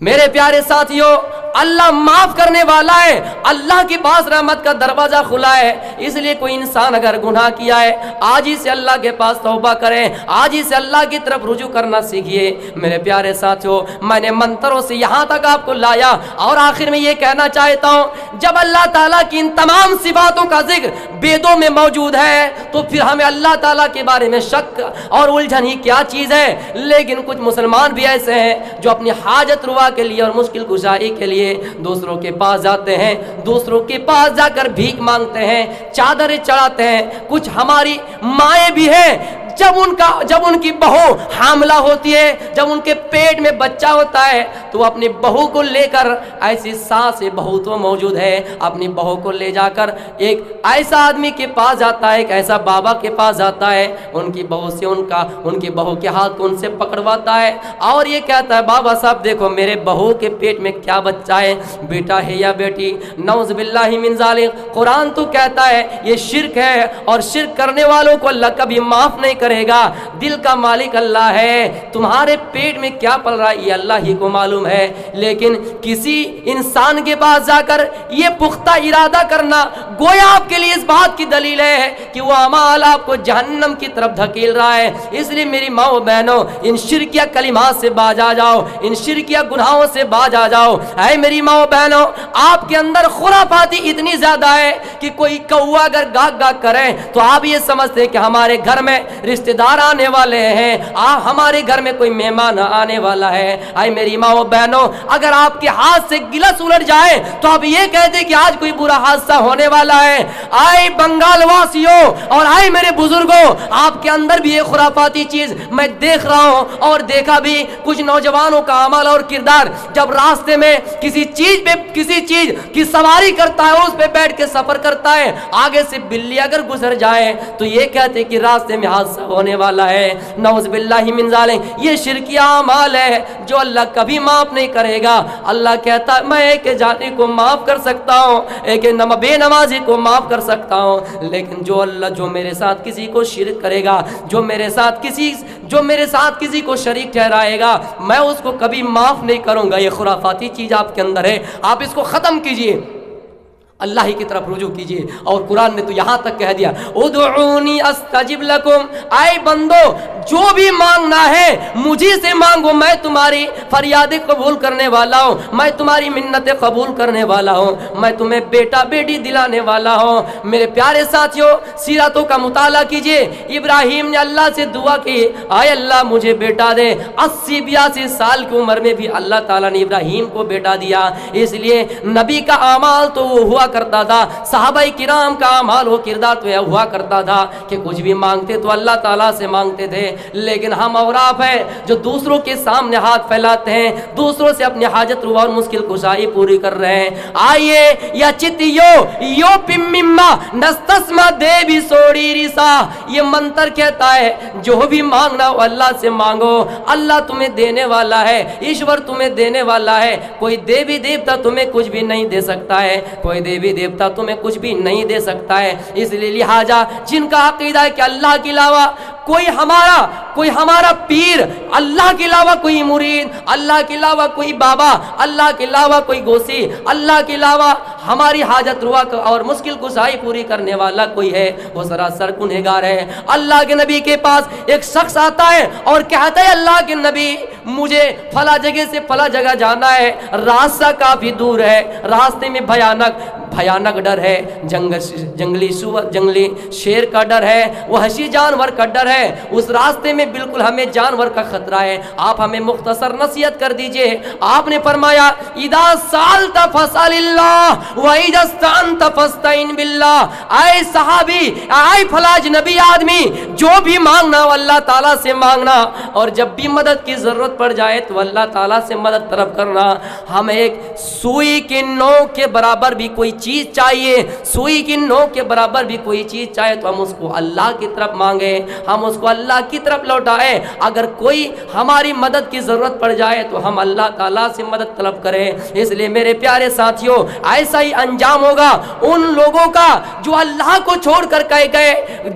میرے پیارے ساتھیوں، اللہ معاف کرنے والا ہے، اللہ کے پاس رحمت کا دروازہ کھلا ہے، اس لیے کوئی انسان اگر گناہ کیا ہے آج ہی سے اللہ کے پاس توبہ کریں، آج ہی سے اللہ کی طرف رجوع کرنا سیکھیے۔ میرے پیارے ساتھیوں، میں نے منتروں سے یہاں تک آپ کو لایا اور آخر میں یہ کہنا چاہتا ہوں، جب اللہ تعالیٰ کی ان تمام صفاتوں کا ذکر بیدوں میں موجود ہے تو پھر ہمیں اللہ تعالیٰ کے بارے میں شک اور الجھن ہی کیا چیز ہے۔ لیکن کچھ مسلمان بھی ایسے ہیں جو اپنی حاجت روا کے لیے اور مشکل کشائی کے لیے دوسروں کے پاس جاتے ہیں، دوسروں کے پاس جا کر بھیک مانگتے ہیں، چادریں چڑھاتے ہیں۔ کچھ ہماری مائیں بھی ہیں، جب ان کی بہو حاملہ ہوتی ہے، جب ان کے پیٹ میں بچہ ہوتا ہے تو وہ اپنی بہو کو لے کر، ایسی ساس بہو تو موجود ہے، اپنی بہو کو لے جا کر ایک ایسا آدمی کے پاس جاتا ہے، ایک ایسا بابا کے پاس جاتا ہے، ان کی بہو سے ان کی بہو کے ہاتھ کو ان سے پکڑواتا ہے اور یہ کہتا ہے، بابا صاحب دیکھو میرے بہو کے پیٹ میں کیا بچہ ہے، بیٹا ہے یا بیٹی۔ نعوذ باللہ من ذالک، قرآن تو کہتا ہے یہ شرک ہے اور شرک کرنے والوں کو اللہ کبھی معاف نہیں کرے گا۔ دل کا مالک اللہ ہے، تمہارے پیٹ میں کیا پل رہا ہے یہ اللہ ہی کو معلوم ہے، لیکن کسی انسان کے پاس جا کر یہ پختہ ارادہ کرنا گویا آپ کے لیے اس بات کی دلیل ہے کہ وہ اعمال آپ کو جہنم کی طرف دھکیل رہا ہے۔ اس لیے میری ماں و بہنوں، ان شرکیہ کلمات سے باز آ جاؤ، ان شرکیہ گناہوں سے باز آ جاؤ۔ اے میری ماں و بہنوں، آپ کے اندر خرافاتی اتنی زیادہ ہے کہ کوئی کوا اگر گاگ گاگ کرے تو آپ یہ سمجھتے ہیں کہ ہمارے گھر میں رشتہ دار آنے والے ہیں، ہمارے گھر میں کوئی مہمان آنے والا ہے۔ اے میری ماں و بہنوں، اگر آپ کے ہاتھ سے گلاس الٹ جائے تو آپ یہ کہتے ہیں کہ آج کوئی برا حادثہ ہونے والا ہے۔ اے بنگال واسیوں اور اے میرے بزرگوں، آپ کے اندر بھی یہ خرافاتی چیز میں دیکھ رہا ہوں اور دیکھا بھی۔ کچھ نوجوانوں کا عمل اور کردار، جب راستے میں کسی چیز کی سواری کرتا ہے، اس پہ بیٹھ کے سفر کرتا ہے، آگے سے بلی اگر گزر جائے تو یہ کہتے کہ راستے میں حادثہ ہونے والا ہے۔ نعوذ باللہ من ذالک، یہ شرکیہ اعمال ہے جو اللہ کبھی معاف نہیں کرے گا۔ اللہ کہتا ہے میں ایک جانی کو معاف کر سکتا ہوں، ایک بے نمازی کو معاف کر سکتا ہوں، لیکن جو میرے ساتھ کسی کو شرک کرے گا، جو میرے ساتھ کسی کو شریک ٹھہرائے گا، میں اس کو کبھی معاف نہیں کروں گا۔ یہ خرافاتی چیز آپ کے اندر ہے، آپ اس کو ختم کیجئے، اللہ ہی کی طرف رجوع کیجئے۔ اور قرآن نے تو یہاں تک کہہ دیا، ادعونی استجب لکم، اے بندو جو بھی مانگنا ہے مجھے سے مانگو، میں تمہاری فریادیں قبول کرنے والا ہوں، میں تمہاری منتیں قبول کرنے والا ہوں، میں تمہیں بیٹا بیٹی دلانے والا ہوں۔ میرے پیارے ساتھیوں، سیرتوں کا مطالعہ کیجئے۔ ابراہیم نے اللہ سے دعا کی، اے اللہ مجھے بیٹا دے۔ 80-82 سال کی عمر میں بھی اللہ تعالیٰ نے ابراہیم کو بیٹا دیا۔ اس لیے نبی کا اعمال تو وہ ہوا کرتا تھا، صحابہ کرام کا اعمال و کردار تو ہوا کرتا تھا کہ کچھ بھی مانگتے تو اللہ تعالیٰ سے مانگتے تھے، لیکن ہم اور آپ ہیں جو دوسروں کے سامنے ہاتھ پھیلاتے ہیں، دوسروں سے اپنی حاجت روا اور مشکل کشائی پوری کر رہے ہیں۔ آئیے یا چتیو پمما نستسما دے بھی سوڑی ریسا، یہ منتر کہتا ہے جو بھی مانگنا ہو اللہ سے مانگو، اللہ تمہیں دینے والا ہے، ایشور تمہیں دینے والا ہے۔ کوئی دیوی دیوتا تمہیں کچھ بھی نہیں دے سکتا ہے، کوئی دیوی دیوتا تمہیں کچھ بھی نہیں دے سکتا ہے۔ اس لیے لہٰذا جن کا عقیدہ ہے کہ اللہ کے علاوہ کوئی ہمارا پیر، اللہ کے علاوہ کوئی مرید، اللہ کے علاوہ کوئی بابا، اللہ کے علاوہ کوئی گوسی، اللہ کے علاوہ ہماری حاجت روا اور مشکل کشائی پوری کرنے والا کوئی ہے، وہ سراسر گنہگار ہے۔ اللہ کے نبی کے پاس ایک شخص آتا ہے اور کہتا ہے اللہ کے نبی مجھے فلاں جگہ سے فلاں جگہ جانا ہے، راستہ کافی دور ہے، راستے میں بھیانک ڈر ہے، جنگلی شیر کا ڈر ہے، وحشی جانور کا ڈر ہے، اس راستے میں بالکل ہمیں جانور کا خطرہ ہے، آپ ہمیں مختصر نصیحت کر دیجئے۔ آپ نے فرمایا اذا سالت فاسأل اللہ واذا استعنت فاستعن باللہ، اے صحابی، اے فلاں نبی آدمی، جو بھی مانگنا ہو اللہ تعالیٰ سے مانگنا، اور جب بھی مدد کی ضرورت پڑ جائے تو اللہ تعالیٰ سے مدد طلب کرنا۔ ہم ایک سوئی کے نوک کے برابر بھی کوئی چیز چاہیے، سوئی کی نوک کے برابر بھی کوئی چیز چاہے تو ہم اس کو اللہ کی طرف مانگیں، ہم اس کو اللہ کی طرف لوٹائیں۔ اگر کوئی ہماری مدد کی ضرورت پڑ جائے تو ہم اللہ تعالیٰ سے مدد طلب کریں۔ اس لیے میرے پیارے ساتھیوں، ایسا ہی انجام ہوگا ان لوگوں کا جو اللہ کو چھوڑ کر کئی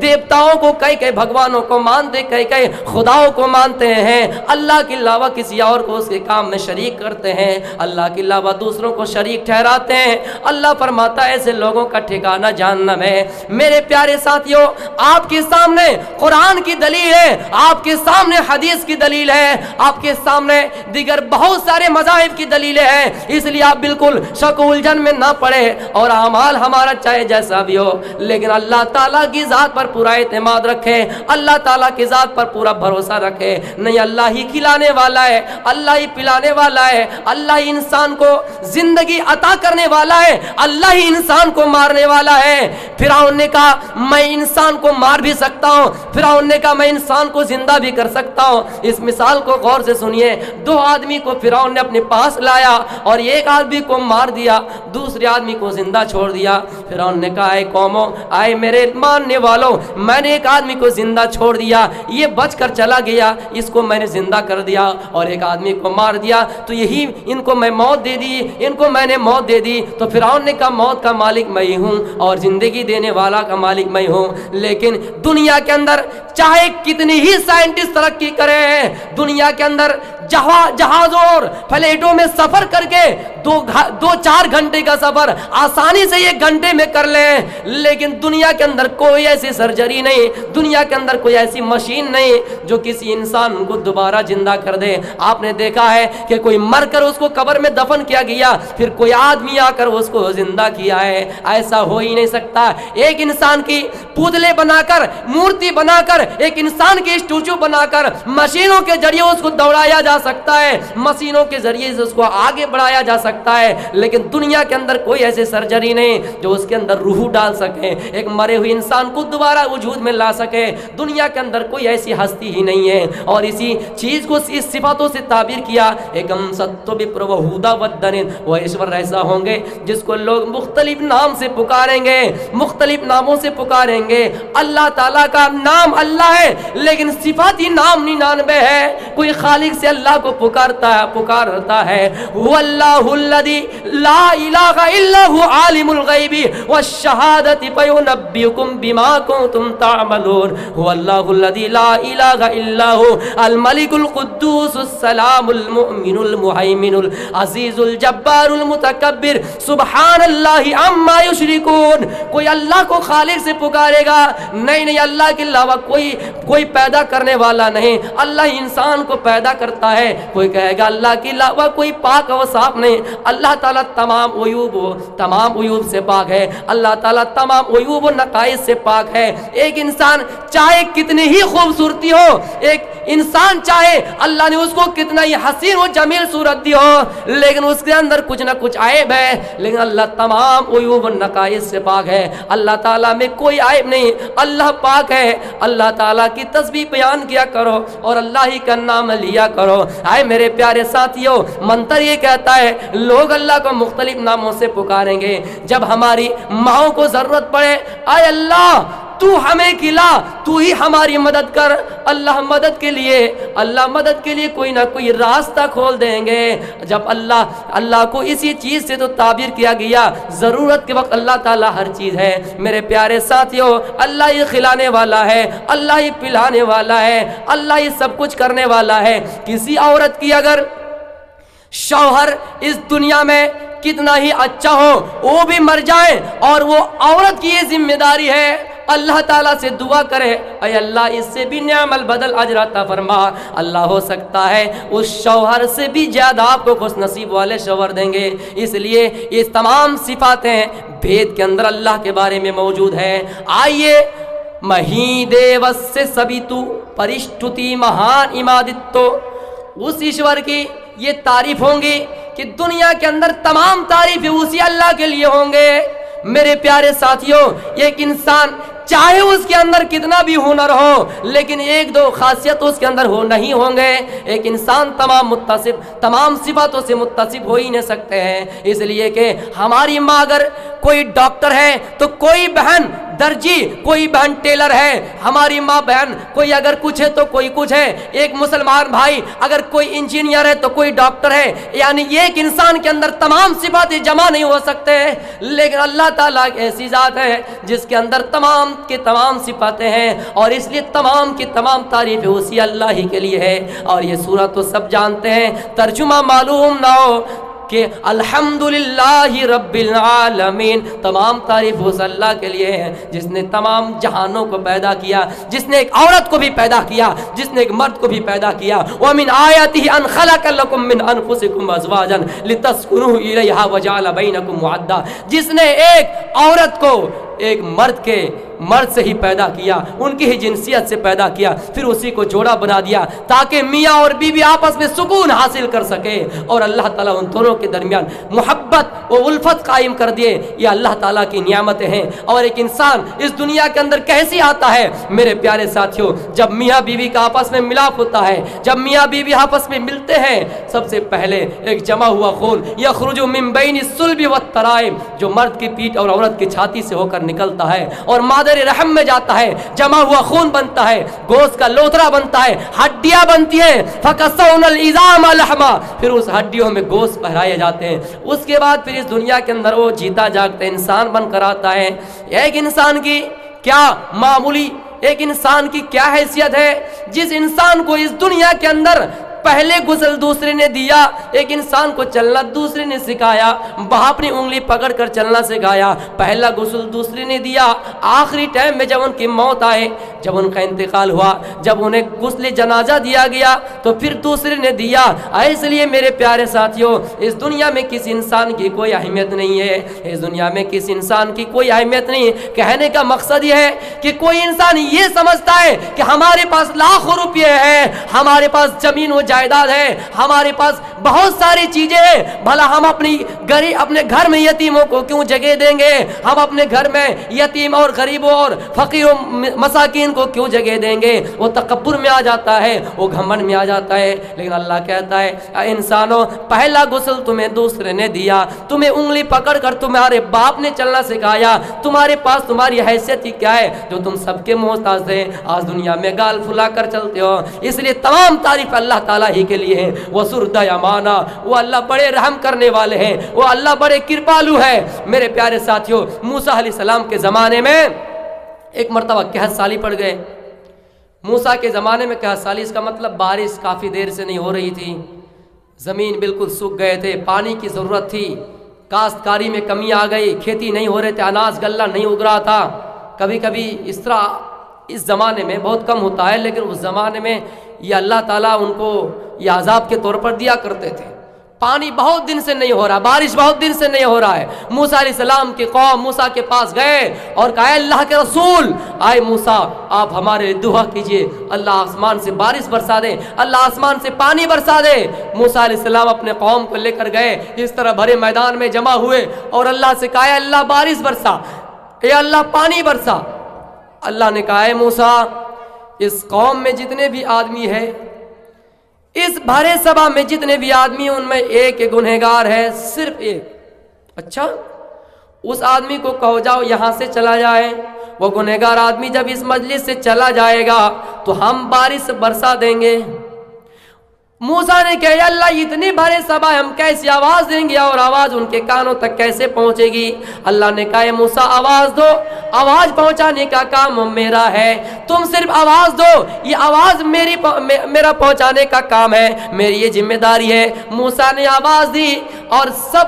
دیوتاؤں کو، کئی بھگوانوں کو مانتے، کئی خداؤں کو مانتے ہیں، اللہ کے علاوہ کسی اور کو اس کے کام میں شریک کرتے ہیں، اللہ کے علاوہ دوسروں کو شریک ٹھہراتے ہیں۔ اللہ فرماتا ہے ایسے لوگوں کا ٹھکانہ جہنم ہے۔ میرے پیارے ساتھیوں، آپ کے سامنے قرآن کی دلیل ہے، آپ کے سامنے حدیث کی دلیل ہے، آپ کے سامنے دیگر بہت سارے مذاہب کی دلیلیں ہیں۔ اس لیے آپ بالکل شک و الجھن میں نہ پڑے، اور اعمال ہمارا چاہے جیسا بھی ہو لیکن اللہ تعالیٰ کی ذات پر پورا اعتماد رکھے، اللہ تعالیٰ کی ذات پر پورا بھروسہ رکھے۔ نہیں، اللہ ہی کھلانے والا ہے، اللہ ہی پلانے والا ہے، اللہ ہی انسان کو زندگی عطا کرنے والا ہے، اللہ ہی انسان کو مارنے والا ہے۔ فرعون نے کہا میں انسان کو مار بھی سکتا ہوں، فرعون نے کہا میں انسان کو زندہ بھی کر سکتا ہوں۔ اس مثال کو غور سے سنیے، دو آدمی کو فرعون نے اپنے پاس لایا اور ایک آدمی کو مار دیا، دوسرے آدمی کو زندہ چھوڑ دیا۔ فرعون نے کہا اے قوموں، آئے میرے ماننے والوں، میں نے ایک آدمی کو زندہ چھوڑ دیا، یہ بچ کر چلا گیا، اس کو میں نے زندہ کر دیا، اور ایک آدمی کو مار دیا تو یہی ان کو میں موت دے دی، ان کو میں نے موت دے دی۔ تو فرعون نے کہا موت کا مالک میں ہی ہوں اور زندگی دینے والا کا مالک میں ہوں۔ لیکن دنیا کے اندر چاہے کتنی ہی سائنٹسٹ ترقی کرے ہیں، دنیا کے اندر جہازوں اور فلیٹوں میں سفر کر کے دو چار گھنٹے کا سفر آسانی سے ایک گھنٹے میں کر لیں، لیکن دنیا کے اندر کوئی ایسی سرجری نہیں، دنیا کے اندر کوئی ایسی مشین نہیں جو کسی انسان کو دوبارہ زندہ کر دے۔ آپ نے دیکھا ہے کہ کوئی مر کر اس کو قبر میں دفن کیا گیا، پھر کوئی آدمی آ کر اس کو زندہ کیا ہے، ایسا ہو ہی نہیں سکتا۔ ایک انسان کی پتلے بنا کر، مورتی بنا کر، ایک انسان کی اسٹوچو بنا کر مشینوں کے ذریعے اس کو دوڑایا جا سکتا ہے، مشینوں کے ذریعے سے اس کو آگے بڑھایا جا سکتا ہے، لیکن دنیا کے اندر کوئی ایسی سرجری نہیں جو اس کے اندر روح ڈال سکے، ایک مرے ہوئے انسان کو دوبارہ وجود میں لا سکے۔ دنیا کے اندر کوئی ایسی ہستی ہی نہیں ہے، اور اسی چیز کو اس صفاتوں سے تعبیر کیا، ایکم ستو بپروہودا ودنن، وہ ایشور ایسا ہوں گے جس کو لوگ مختلف نام سے پکاریں گے، مختلف ناموں سے پکاریں گے۔ اللہ تعالیٰ کا نام اللہ ہے لیکن صفاتی نام 99 ہے۔ کوئی خالق سے اللہ کو پکارتا ہے، واللہ الذی لا الہ الا هو عالم الغیب والشہادۃ فینبئکم بما کنتم تعملون، واللہ الذی لا الہ الا هو الملک القدوس السلام المؤمن المہیمن العزیز الجبار المتکبر سبحان اللہ عما یشرکون۔ کوئی اللہ کو خالق سے پکارے گا، نہیں، اللہ کے علاوہ کوئی پیدا کرنے والا نہیں، اللہ انسان کو پیدا کرتا ہے۔ کوئی کہے گا اللہ کے علاوہ کوئی پاک و صاف نہیں، اللہ تعالیٰ تمام عیوب سے پاک ہے، اللہ تعالیٰ تمام عیوب و نقائص سے پاک ہے۔ ایک انسان چاہے کتنی ہی خوبصورتی ہو، ایک انسان چاہے اللہ نے اس کو کتنا ہی حسین و جمیل صورت دی ہو، لیکن اس کے اندر کچھ نہ کچھ عیب ہے، لیکن اللہ تمام عیوب و نقائص سے پاک ہے، اللہ تعالیٰ میں کوئی عیب نہیں، اللہ پاک ہے۔ اللہ تعالیٰ کی تسبیح بیان کیا کرو اور اللہ ہی کا نام لیا کرو۔ آئے میرے پیارے ساتھیوں، منتر یہ کہتا ہے لوگ اللہ کو مختلف ناموں سے پکاریں گے۔ جب ہماری ماؤں کو ضرورت پڑے، اے اللہ تو ہمیں کھلا، تو ہی ہماری مدد کر، اللہ مدد کے لیے کوئی نہ کوئی راستہ کھول دیں گے۔ جب اللہ کو اسی چیز سے تو تعبیر کیا گیا، ضرورت کے وقت اللہ تعالیٰ ہر چیز ہے۔ میرے پیارے ساتھیوں، اللہ ہی کھلانے والا ہے، اللہ ہی پلانے والا ہے، اللہ ہی سب کچھ کرنے والا ہے۔ کسی عورت کی اگر شوہر اس دنیا میں کتنا ہی اچھا ہو، وہ بھی مر جائے اور وہ عورت کی یہ ذمہ داری ہے اللہ تعالیٰ سے دعا کرے، اے اللہ اس سے بھی نعم البدل اجر عطا فرما۔ اللہ ہو سکتا ہے اس شوہر سے بھی زیادہ آپ کو خوش نصیب والے شوہر دیں گے۔ اس لیے یہ تمام صفاتیں بھید کے اندر اللہ کے بارے میں موجود ہے۔ آئیے مہی دیوس سے سبھی تو پرشٹتی مہان امادتو، اس ایشور کی یہ تعریف ہوں گی کہ دنیا کے اندر تمام تعریفیں اسی اللہ کے لیے ہوں گے۔ میرے پیارے ساتھیوں، ایک انسان چاہے اس کے اندر کتنا بھی ہنر ہو لیکن ایک دو خاصیت اس کے اندر نہیں ہوں گے، ایک انسان تمام صفاتوں سے متصف ہو ہی نہیں سکتے ہیں۔ اس لیے کہ ہماری ماں اگر کوئی ڈاکٹر ہے تو کوئی بہن درجی، کوئی بہن ٹیلر ہے، ہماری ماں بہن کوئی اگر کچھ ہے تو کوئی کچھ ہے، ایک مسلمان بھائی اگر کوئی انجینئر ہے تو کوئی ڈاکٹر ہے، یعنی ایک انسان کے اندر تمام صفاتیں جمع نہیں ہو سکتے، لیکن اللہ تعالیٰ ایک ایسی ذات ہے جس کے اندر تمام کے تمام صفاتیں ہیں، اور اس لیے تمام کی تمام تعریفیں اسی اللہ ہی کے لیے ہے۔ اور یہ سورہ تو سب جانتے ہیں، ترجمہ معلوم نہ ہو کہ الحمدللہ رب العالمین، تمام تعریف اس اللہ کے لیے ہے جس نے تمام جہانوں کو پیدا کیا، جس نے ایک عورت کو بھی پیدا کیا، جس نے ایک مرد کو بھی پیدا کیا۔ وَمِنْ آیَاتِهِ أَنْ خَلَقَ لَكُم مِّنْ أَنفُسِكُمْ أَزْوَاجًا لِتَسْكُنُوا إِلَيْهَا وَجَعَلَ بَيْنَكُمْ مَوَدَّةً، جس نے ایک عورت کو ایک مرد سے ہی پیدا کیا، ان کی ہی جنسیت سے پیدا کیا، پھر اسی کو جوڑا بنا دیا تاکہ میاں اور بیوی آپس میں سکون حاصل کر سکے، اور اللہ تعالیٰ ان دونوں کے درمیان محبت و الفت قائم کر دیے۔ یہ اللہ تعالیٰ کی نعمتیں ہیں۔ اور ایک انسان اس دنیا کے اندر کیسے آتا ہے میرے پیارے ساتھیوں؟ جب میاں بیوی کا آپس میں ملاپ ہوتا ہے، جب میاں بیوی آپس میں ملتے ہیں، سب سے پہلے ایک جمع ہوا خون یخرج من بین الصلب والترائب، جو مرد کی پیٹھ اور عورت کی چھاتی سے ہو کر نکلتا ہے اور مادر رحم میں جاتا ہے، جمع ہوا خون بنتا ہے، گوشت کا لوتھڑا بنتا ہے، ہڈیاں بنتی ہیں، فَكَسَوْنَ الْعِظَامَ لَحْمًا، پھر اس ہڈیوں میں گوشت پہرائے جاتے ہیں۔ اس کے بعد پھر اس دنیا کے اندر وہ جیتا جاگتا انسان بن کر آتا ہے۔ ایک انسان کی کیا معمولی، ایک انسان کی کیا حیثیت ہے؟ جس انسان کو اس دنیا کے اندر پہلے غسل دوسرے نے دیا، ایک انسان کو چلنا دوسرے نے سکھایا، اپنی انگلی پکڑ کر چلنا سکھایا، پہلا غسل دوسرے نے دیا، آخری ٹائم میں جب ان کی موت آئے، جب ان کا انتقال ہوا، جب انہیں غسل جنازہ دیا گیا تو پھر دوسرے نے دیا۔ اس لیے میرے پیارے ساتھیوں، اس دنیا میں کسی انسان کی کوئی اہمیت نہیں ہے، اس دنیا میں کسی انسان کی کوئی اہمیت نہیں ہے۔ کہنے کا مقصد یہ ہے کہ کوئی انسان یہ سمجھتا ہے کہ ہمارے پاس لاکھوں روپے ہیں، ہمارے پاس زمین و جائیداد ہے، ہمارے پاس بہت ساری چیزیں ہیں، بھلا ہم اپنے گھر میں یتیموں کو کیوں جگہ دیں گے؟ ہم اپنے گھر میں یتیم اور غریبوں اور فقیروں مساکین کو کیوں جگہ دیں گے؟ وہ تکبر میں آ جاتا ہے، وہ گھمنڈ میں آ جاتا ہے۔ لیکن اللہ کہتا ہے اے انسانوں، پہلا غسل تمہیں دوسرے نے دیا، تمہیں انگلی پکڑ کر تمہارے باپ نے چلنا سکھایا، تمہارے پاس تمہاری حیثیت ہی کیا ہے جو تم سب کے محتاج تھے، آج دنیا میں گال پھلا کر چلتے ہو۔ اس لیے تمام تعریف اللہ تعالیٰ ہی کے لیے ہیں۔ وہ سردہ یمانا، وہ اللہ بڑے رحم کرنے والے ہیں، وہ اللہ بڑے کرپالو ہے۔ میرے پیارے ساتھیوں، موسیٰ علیہ السلام کے زمانے میں ایک مرتبہ قحط سالی پڑ گئے۔ موسیٰ کے زمانے میں قحط سالی، اس کا مطلب بارش کافی دیر سے نہیں ہو رہی تھی، زمین بالکل سوکھ گئے تھے، پانی کی ضرورت تھی، کاشتکاری میں کمی آ گئی، کھیتی نہیں ہو رہے تھے، اناج غلہ نہیں اگ رہا تھا۔ کبھی کبھی اس طرح اس زمانے میں بہت کم ہوتا ہے، لیکن اس زمانے میں یہ اللہ تعالیٰ ان کو یہ عذاب کے طور پر دیا کرتے تھے۔ پانی بہت دن سے نہیں ہو رہا، بارش بہت دن سے نہیں ہو رہا ہے۔ موسیٰ علیہ السلام کی قوم موسیٰ کے پاس گئے اور کہا اے اللہ کے رسول، آئے موسیٰ آپ ہمارے لیے دعا کیجئے، اللہ آسمان سے بارش برسا دے، اللہ آسمان سے پانی برسا دے۔ موسیٰ علیہ السلام اپنے قوم کو لے کر گئے، اس طرح بھرے میدان میں جمع ہوئے اور اللہ سے کہا اے اللہ بارش برسا، اے اللہ پانی برسا۔ اللہ نے کہا اے موسیٰ، اس قوم میں جتنے بھی آدمی ہیں، اس بھرے سبا میں جتنے بھی آدمی، ان میں ایک گنہگار ہے، صرف ایک۔ اچھا، اس آدمی کو کہو جاؤ یہاں سے چلا جائے۔ وہ گنہگار آدمی جب اس مجلس سے چلا جائے گا تو ہم بارش برسا دیں گے۔ موسیٰ نے کہا اللہ اتنی بھرے سبا ہم کیسے آواز دیں گے اور آواز ان کے کانوں تک کیسے پہنچے گی؟ اللہ نے کہا موسیٰ آواز دو، آواز پہنچانے کا کام میرا ہے، تم صرف آواز دو، یہ آواز میرا پہنچانے کا کام ہے، میری یہ ذمہ داری ہے۔ موسیٰ نے آواز دی اور سب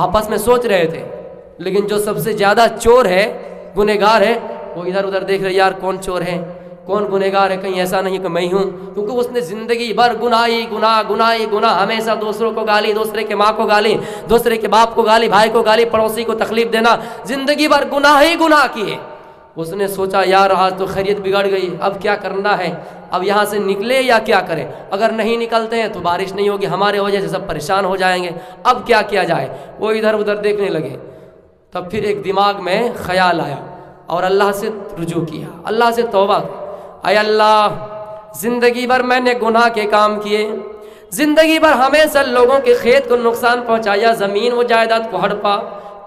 آپس میں سوچ رہے تھے، لیکن جو سب سے زیادہ چور ہے، گنہگار ہے، وہ ادھر ادھر دیکھ رہے یار کون چور ہے، کون گنہگار ہے، کہیں ایسا نہیں کہ میں ہوں، کیونکہ اس نے زندگی بھر گناہ، ہمیشہ دوسروں کو گالی، دوسرے کے ماں کو گالی، دوسرے کے باپ کو گالی، بھائی کو گالی، پڑوسی کو تکلیف دینا، زندگی بھر گناہ کیے۔ اس نے سوچا یار آج تو خیریت بگڑ گئی، اب کیا کرنا ہے، اب یہاں سے نکلے یا کیا کریں؟ اگر نہیں نکلتے ہیں تو بارش نہیں ہوگی، ہمارے وجہ سے سب پریشان ہو جائیں گے، اب کیا کیا جائے؟ وہ ادھر ادھر دیکھنے لگے۔ تب پھر ایک دماغ میں خیال آیا اور اللہ سے رجوع کیا، اللہ سے توبہ، اے اللہ زندگی بھر میں نے گناہ کے کام کیے، زندگی بھر ہمیشہ لوگوں کے کھیت کو نقصان پہنچایا، زمین و جائیداد کو ہڑپا،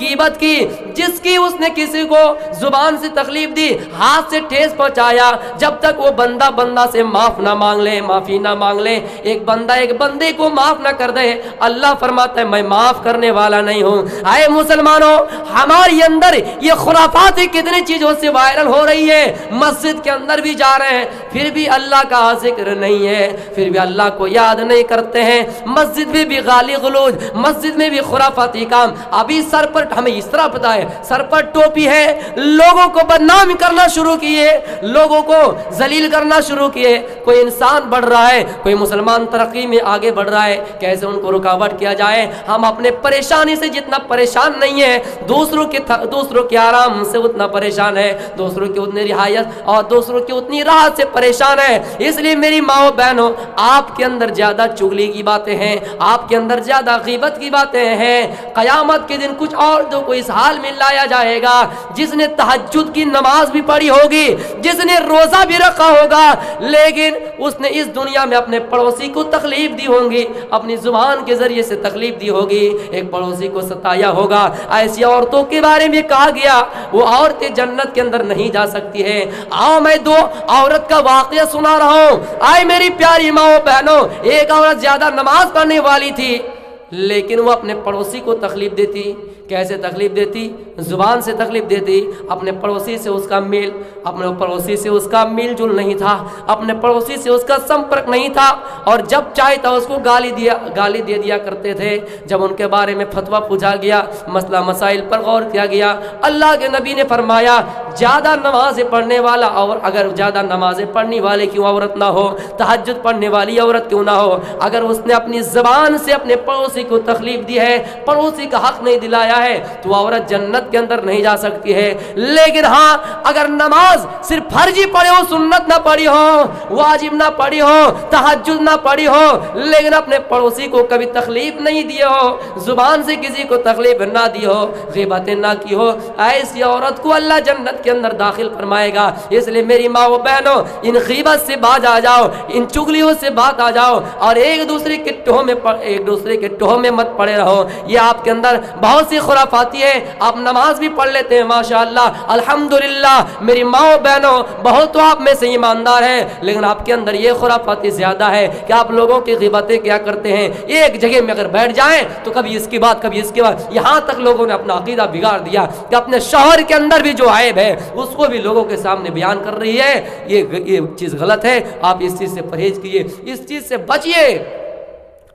غیبت کی، جس کی اس نے کسی کو زبان سے تکلیف دی، ہاتھ سے ٹھیس پہنچایا، جب تک وہ بندہ سے معاف نہ مانگ لے، معافی نہ مانگ لے، ایک بندہ ایک بندے کو معاف نہ کر دے، اللہ فرماتا ہے میں معاف کرنے والا نہیں ہوں۔ اے مسلمانوں، ہمارے اندر یہ خرافات کتنی چیزوں سے وائرل ہو رہی ہے، مسجد کے اندر بھی جا رہے ہیں پھر بھی اللہ کا ذکر نہیں ہے، پھر بھی اللہ کو یاد نہیں کرتے ہیں، مسجد میں بھی گالی غلوج، مسجد میں بھی خرافاتی کام۔ ابھی سر پر ہمیں اس طرح پتا ہے، سر پر ٹوپی ہے، لوگوں کو بدنام کرنا شروع کیے، لوگوں کو ذلیل کرنا شروع کیے۔ کوئی انسان بڑھ رہا ہے، کوئی مسلمان ترقی میں آگے بڑھ رہا ہے، کیسے ان کو رکاوٹ کیا جائے؟ ہم اپنے پریشانی سے جتنا پریشان نہیں ہے، دوسروں کے آرام سے اتنا پریشان ہے، دوسروں کی اتنی رہائش اور دوسروں کی اتنی راحت سے پریشان ہے۔ اس لیے میری ماں بہنوں، آپ کے اندر زیادہ چغلی کی باتیں ہیں، آپ کے اندر زیادہ غیبت کی باتیں ہیں، قیامت کے دن کچھ اور جو کو اس حال میں لایا جائے گا، جس نے تہجد کی نماز بھی پڑھی ہوگی، جس نے روزہ بھی رکھا ہوگا، لیکن اس نے اس دنیا میں اپنے پڑوسی کو تکلیف دی ہوگی، اپنی زبان کے ذریعے سے تکلیف دی ہوگی، ایک پڑوسی کو ستایا ہوگا۔ ایسی عورتوں کے بارے میں کہا گیا وہ عورتیں جنت کے اندر نہیں جا سکتی ہیں۔ آؤ میں دو عورت کا واقعہ سنا رہا ہوں۔ آئے میری پیاری ماں بہنوں، ایک عورت زیادہ نماز پڑھنے والی تھی، لیکن وہ اپنے پڑوسی کو تکلیف دیتی۔ کیسے تکلیف دیتی؟ زبان سے تکلیف دیتی۔ اپنے پڑوسی سے اس کا میل جل نہیں تھا، اپنے پڑوسی سے اس کا سمپرک نہیں تھا، اور جب چاہتا اس کو گالی دے دیا کرتے تھے۔ جب ان کے بارے میں فتویٰ پوچھا گیا، مسئلہ مسائل پر غور کیا گیا، اللہ کے نبی نے فرمایا زیادہ نمازیں پڑھنے والا، اور اگر زیادہ نمازیں پڑھنے والے کیوں عورت نہ ہو، تہجد پڑھنے والی عورت کیوں نہ ہو، اگر اس نے اپنی زبان سے اپنے پڑوسی کو تکلیف دی ہے، پڑوسی کا حق نہیں دلایا ہے، تو عورت جنت کے اندر نہیں جا سکتی ہے۔ لیکن ہاں، اگر نماز صرف فرضی پڑھی ہو، سنت نہ پڑھی ہو، واجب نہ پڑھی ہو، تہجد نہ پڑھی ہو، لیکن اپنے پڑوسی کو کبھی تکلیف نہیں دی ہو، زبان سے کسی کو تکلیف نہ دی ہو، غیبتیں نہ کی ہو، ایسی عورت کو اللہ جنت کے اندر داخل فرمائے گا۔ اس لیے میری ماں و بہنوں، ان غیبت سے باز آ جاؤ، ان چگلیوں سے باز آ جاؤ، اور ایک دوسرے کے ٹوہ میں مت پڑے رہو۔ یہ آپ کے اندر بہت سی خرافاتی ہے، آپ نماز بھی پڑھ لیتے ہیں ماشاءاللہ الحمدللہ، میری ماں و بہنوں، بہت تو آپ میں سے ایماندار ہیں، لیکن آپ کے اندر یہ خرافاتی زیادہ ہے کہ آپ لوگوں کی غیبتیں کیا کرتے ہیں، ایک جگہ میں اگر بیٹھ جائیں تو کبھی اس کی بات، کبھی اس کی بات، یہاں تک لوگوں نے اپنا عقیدہ بگاڑ دیا کہ اپنے شوہر کے اندر بھی جو عیب ہے اس کو بھی لوگوں کے سامنے بیان کر رہی ہے۔ یہ چیز غلط ہے، آپ اس چیز سے پرہیز کیجیے، اس چیز سے بچیے۔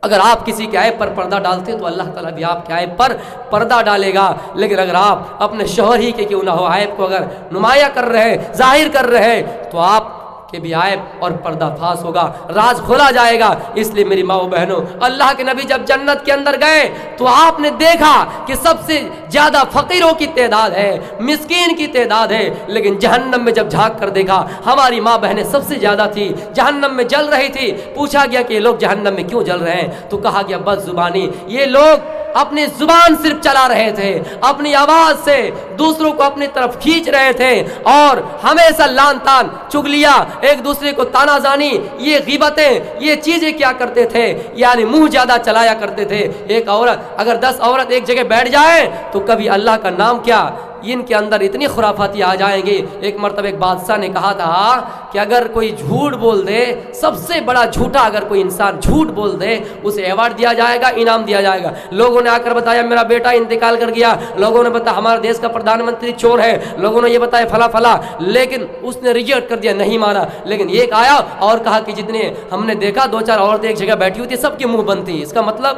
اگر آپ کسی کے عیب پر پردہ ڈالتے تو اللہ تعالیٰ بھی آپ کے عیب پر پردہ ڈالے گا، لیکن اگر آپ اپنے شوہر ہی کے کیوں نہ ہو عیب کو اگر نمایاں کر رہے ہیں، ظاہر کر رہے ہیں، تو آپ کہ بھی عیب اور پردہ فاش ہوگا، راز کھولا جائے گا۔ اس لیے میری ماں و بہنوں، اللہ کے نبی جب جنت کے اندر گئے تو آپ نے دیکھا کہ سب سے زیادہ فقیروں کی تعداد ہے، مسکین کی تعداد ہے، لیکن جہنم میں جب جھانک کر دیکھا ہماری ماں بہنیں سب سے زیادہ تھی، جہنم میں جل رہی تھی۔ پوچھا گیا کہ یہ لوگ جہنم میں کیوں جل رہے ہیں، تو کہا گیا بد زبانی، یہ لوگ اپنی زبان صرف چلا رہے تھے، اپنی آواز سے دوسروں کو اپنی طرف کھینچ رہے تھے، اور ہمیشہ لان تان، چگلیاں، ایک دوسرے کو تانا زانی، یہ غیبتیں، یہ چیزیں کیا کرتے تھے، یعنی منہ زیادہ چلایا کرتے تھے۔ ایک عورت اگر 10 عورت ایک جگہ بیٹھ جائیں تو کبھی اللہ کا نام کیا، ان کے اندر اتنی خرافاتی آ جائیں گی۔ ایک مرتبہ ایک بادشاہ نے کہا تھا کہ اگر کوئی جھوٹ بول دے، سب سے بڑا جھوٹا اگر کوئی انسان جھوٹ بول دے، اسے ایوارڈ دیا جائے گا، انعام دیا جائے گا۔ لوگوں نے آ کر بتایا میرا بیٹا انتقال کر گیا، لوگوں نے بتایا ہمارے دیش کا پردھان منتری چور ہے، لوگوں نے یہ بتایا فلاں فلاں، لیکن اس نے ریجیکٹ کر دیا، نہیں مانا۔ لیکن ایک آیا اور کہا کہ جتنے ہم نے دیکھا 2-4 عورتیں ایک جگہ بیٹھی ہوئی تھی، سب کے منہ بند تھی۔ اس کا مطلب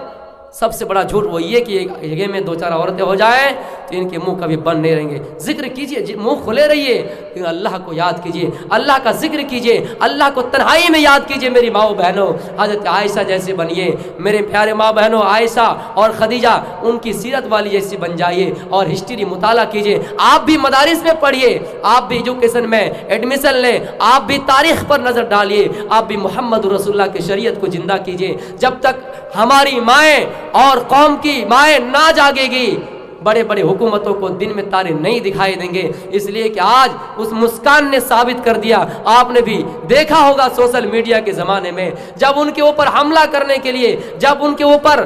سب سے بڑا جھوٹ وہ یہ کہ ایک جگہ میں 2-4 عورتیں ہو جائیں تو ان کے منہ کبھی بند نہیں رہیں گے۔ ذکر کیجئے، منہ کھلے رہیے، لیکن اللہ کو یاد کیجئے، اللہ کا ذکر کیجئے، اللہ کو تنہائی میں یاد کیجئے۔ میری ماں بہنوں، حضرت عائشہ جیسے بنیے، میرے پیارے ماں بہنوں، عائشہ اور خدیجہ، ان کی سیرت والی جیسی بن جائیے، اور ہسٹری مطالعہ کیجئے۔ آپ بھی مدارس میں پڑھیے، آپ بھی ایجوکیشن میں ایڈمیشن لیں، آپ بھی تاریخ پر نظر ڈالیے، آپ بھی محمد رسول اللہ کی شریعت کو زندہ کیجئے۔ جب تک ہماری مائیں اور قوم کی مائیں نہ جاگے گی، بڑے بڑے حکومتوں کو دن میں تارے نہیں دکھائی دیں گے۔ اس لیے کہ آج اس مسکان نے ثابت کر دیا، آپ نے بھی دیکھا ہوگا سوشل میڈیا کے زمانے میں، جب ان کے اوپر حملہ کرنے کے لیے، جب ان کے اوپر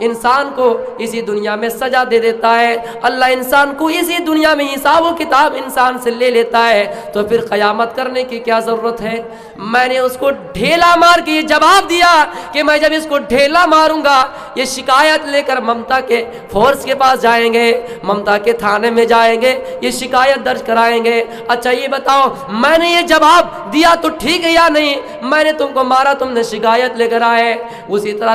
انسان کو اسی دنیا میں سزا دے دیتا ہے، اللہ انسان کو اسی دنیا میں حساب و کتاب انسان سے لے لیتا ہے، تو پھر قیامت کرنے کی کیا ضرورت ہے؟ میں نے اس کو ڈھیلا مار کے یہ جواب دیا کہ میں جب اس کو ڈھیلا ماروں گا یہ شکایت لے کر ممتا کے فورس کے پاس جائیں گے، ممتا کے تھانے میں جائیں گے، یہ شکایت درج کرائیں گے۔ اچھا یہ بتاؤ میں نے یہ جواب دیا تو ٹھیک ہے یا نہیں؟ میں نے تم کو مارا، تم نے شکایت لے کر آئے۔ اسی طرح